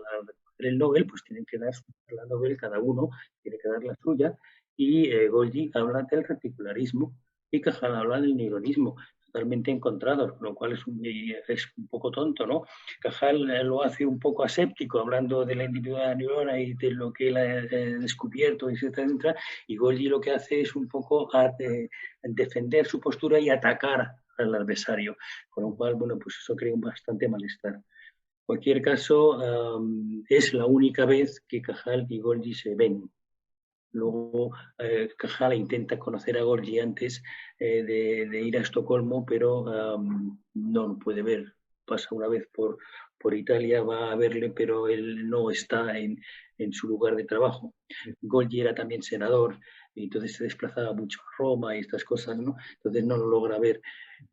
el Nobel, pues tienen que dar la Nobel cada uno, tiene que dar la suya, y Golgi habla del reticularismo y Cajal habla del neuronismo, totalmente encontrados, lo cual es un poco tonto, ¿no? Cajal lo hace un poco aséptico, hablando de la individualidad de la neurona y de lo que él ha descubierto, etcétera, y Golgi lo que hace es un poco defender su postura y atacar al adversario, con lo cual, bueno, pues eso crea bastante malestar. En cualquier caso, es la única vez que Cajal y Golgi se ven. Luego Cajal intenta conocer a Golgi antes de ir a Estocolmo, pero no lo puede ver. Pasa una vez por Italia, va a verle, pero él no está en su lugar de trabajo. Golgi era también senador, y entonces se desplazaba mucho a Roma y estas cosas, ¿no? Entonces no lo logra ver,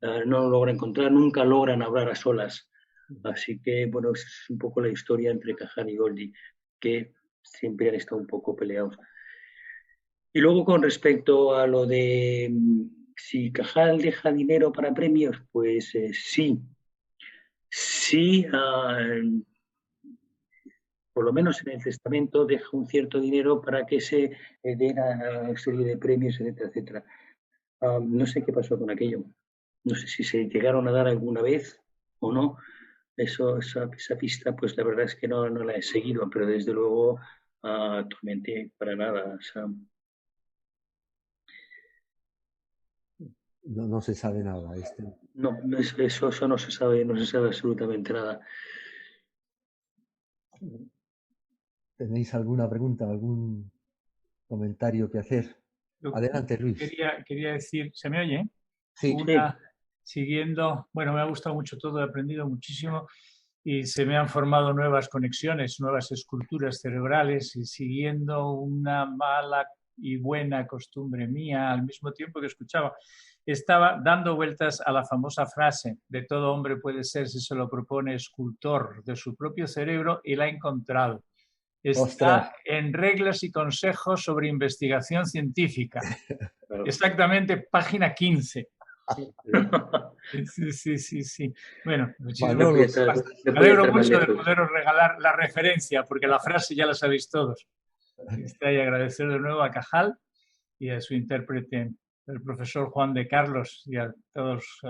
no lo logra encontrar, nunca logran hablar a solas. Así que, bueno, es un poco la historia entre Cajal y Golgi, que siempre han estado un poco peleados. Y luego con respecto a lo de si Cajal deja dinero para premios, pues sí. Sí, por lo menos en el testamento deja un cierto dinero para que se den a serie de premios, etcétera, etcétera. No sé qué pasó con aquello. No sé si se llegaron a dar alguna vez o no. Esa pista, pues la verdad es que no la he seguido, pero desde luego actualmente para nada. O sea, no se sabe nada. No, eso no se sabe absolutamente nada. ¿Tenéis alguna pregunta, algún comentario que hacer? Adelante, Luis. Quería decir, ¿se me oye? Sí. Siguiendo, bueno, me ha gustado mucho todo, he aprendido muchísimo. y se me han formado nuevas conexiones, nuevas esculturas cerebrales, y siguiendo una mala y buena costumbre mía, al mismo tiempo que escuchaba, estaba dando vueltas a la famosa frase de todo hombre puede ser, si se lo propone, escultor de su propio cerebro, y la he encontrado. Está ¡Ostras! en Reglas y consejos sobre investigación científica. Exactamente, página 15. Sí. Bueno, muchísimas gracias. Me alegro mucho de poderos regalar la referencia, porque la frase ya la sabéis todos. Y agradecer de nuevo a Cajal y a su intérprete, el profesor Juan de Carlos, y a todos,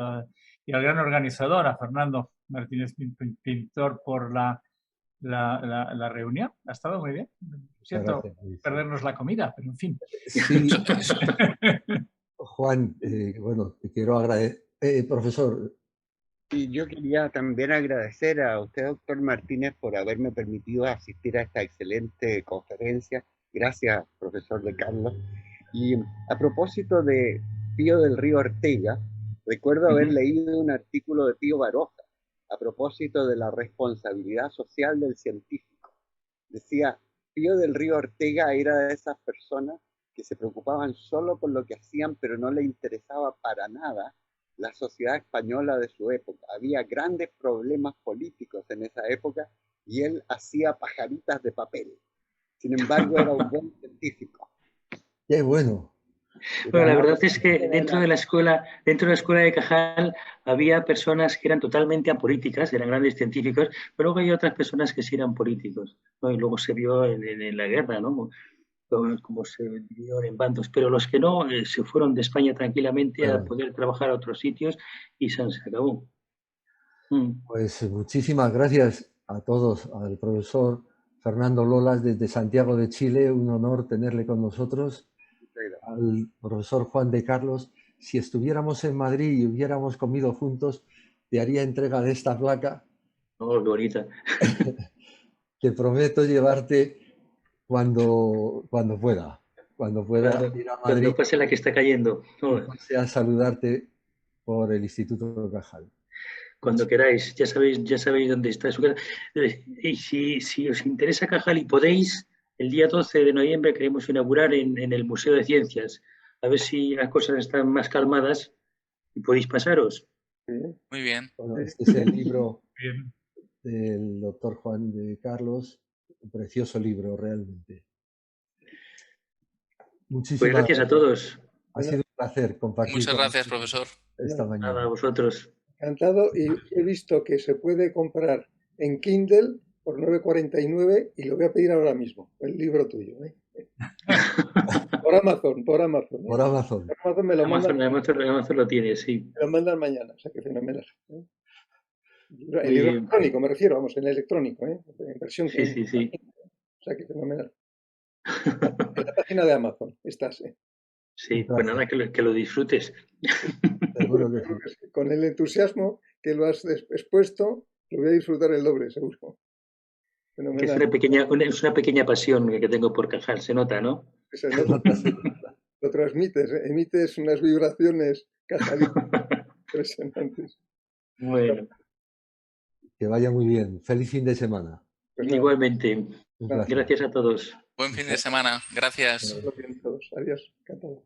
y al gran organizador, a Fernando Martínez Pintor, por la reunión. Ha estado muy bien. Siento perdernos la comida, pero en fin. Sí. Juan, bueno, te quiero agradecer. Profesor. Y yo quería también agradecer a usted, doctor Martínez, por haberme permitido asistir a esta excelente conferencia. Gracias, profesor de Carlos. Y a propósito de Pío del Río Ortega, recuerdo haber leído un artículo de Pío Baroja a propósito de la responsabilidad social del científico. Decía, Pío del Río Ortega era de esas personas que se preocupaban solo por lo que hacían, pero no le interesaba para nada la sociedad española de su época. Había grandes problemas políticos en esa época y él hacía pajaritas de papel. Sin embargo, era un buen científico. ¡Qué bueno! Bueno, la verdad es que dentro de la escuela de Cajal había personas que eran totalmente apolíticas, eran grandes científicos, pero luego había otras personas que sí eran políticos, ¿no? Y luego se vio en la guerra, ¿no? Como se dividieron en bandos, pero los que no se fueron de España tranquilamente a poder trabajar a otros sitios y se acabó. Pues muchísimas gracias a todos, al profesor Fernando Lolas desde Santiago de Chile, un honor tenerle con nosotros, al profesor Juan de Carlos. Si estuviéramos en Madrid y hubiéramos comido juntos, te haría entrega de esta placa. Oh, qué bonita. Que prometo llevarte cuando pueda. Cuando pueda ir a Madrid. Cuando pase la que está cayendo. Pase a saludarte por el Instituto Cajal. Cuando queráis, ya sabéis dónde está su casa. Y si os interesa Cajal y podéis, el día 12 de noviembre queremos inaugurar en el Museo de Ciencias. A ver si las cosas están más calmadas y podéis pasaros. Muy bien. Bueno, este es el libro del doctor Juan de Carlos. Un precioso libro, realmente. Muchísimas pues gracias a todos. Ha sido un placer compartir. Muchas gracias, profesor. Esta mañana. Nada, a vosotros. Encantado, y he visto que se puede comprar en Kindle por 9,49 y lo voy a pedir ahora mismo, el libro tuyo. Por Amazon. Por Amazon. Por Amazon me lo mandan. Amazon lo tiene, sí. Me lo mandan mañana, o sea que fenomenal. El libro electrónico, me refiero, vamos, en electrónico, en versión. Sí. O sea que fenomenal. En la página de Amazon estás, Sí, pues nada, que lo disfrutes. Seguro que sí. Con el entusiasmo que lo has expuesto, lo voy a disfrutar el doble, seguro. Es una pequeña pasión que tengo por Cajal, se nota, ¿no? Se nota. Lo transmites, emites unas vibraciones impresionantes. Bueno. Que vaya muy bien. Feliz fin de semana. Pues igualmente. Gracias a todos. Buen fin de semana. Gracias. Adiós. Encantado.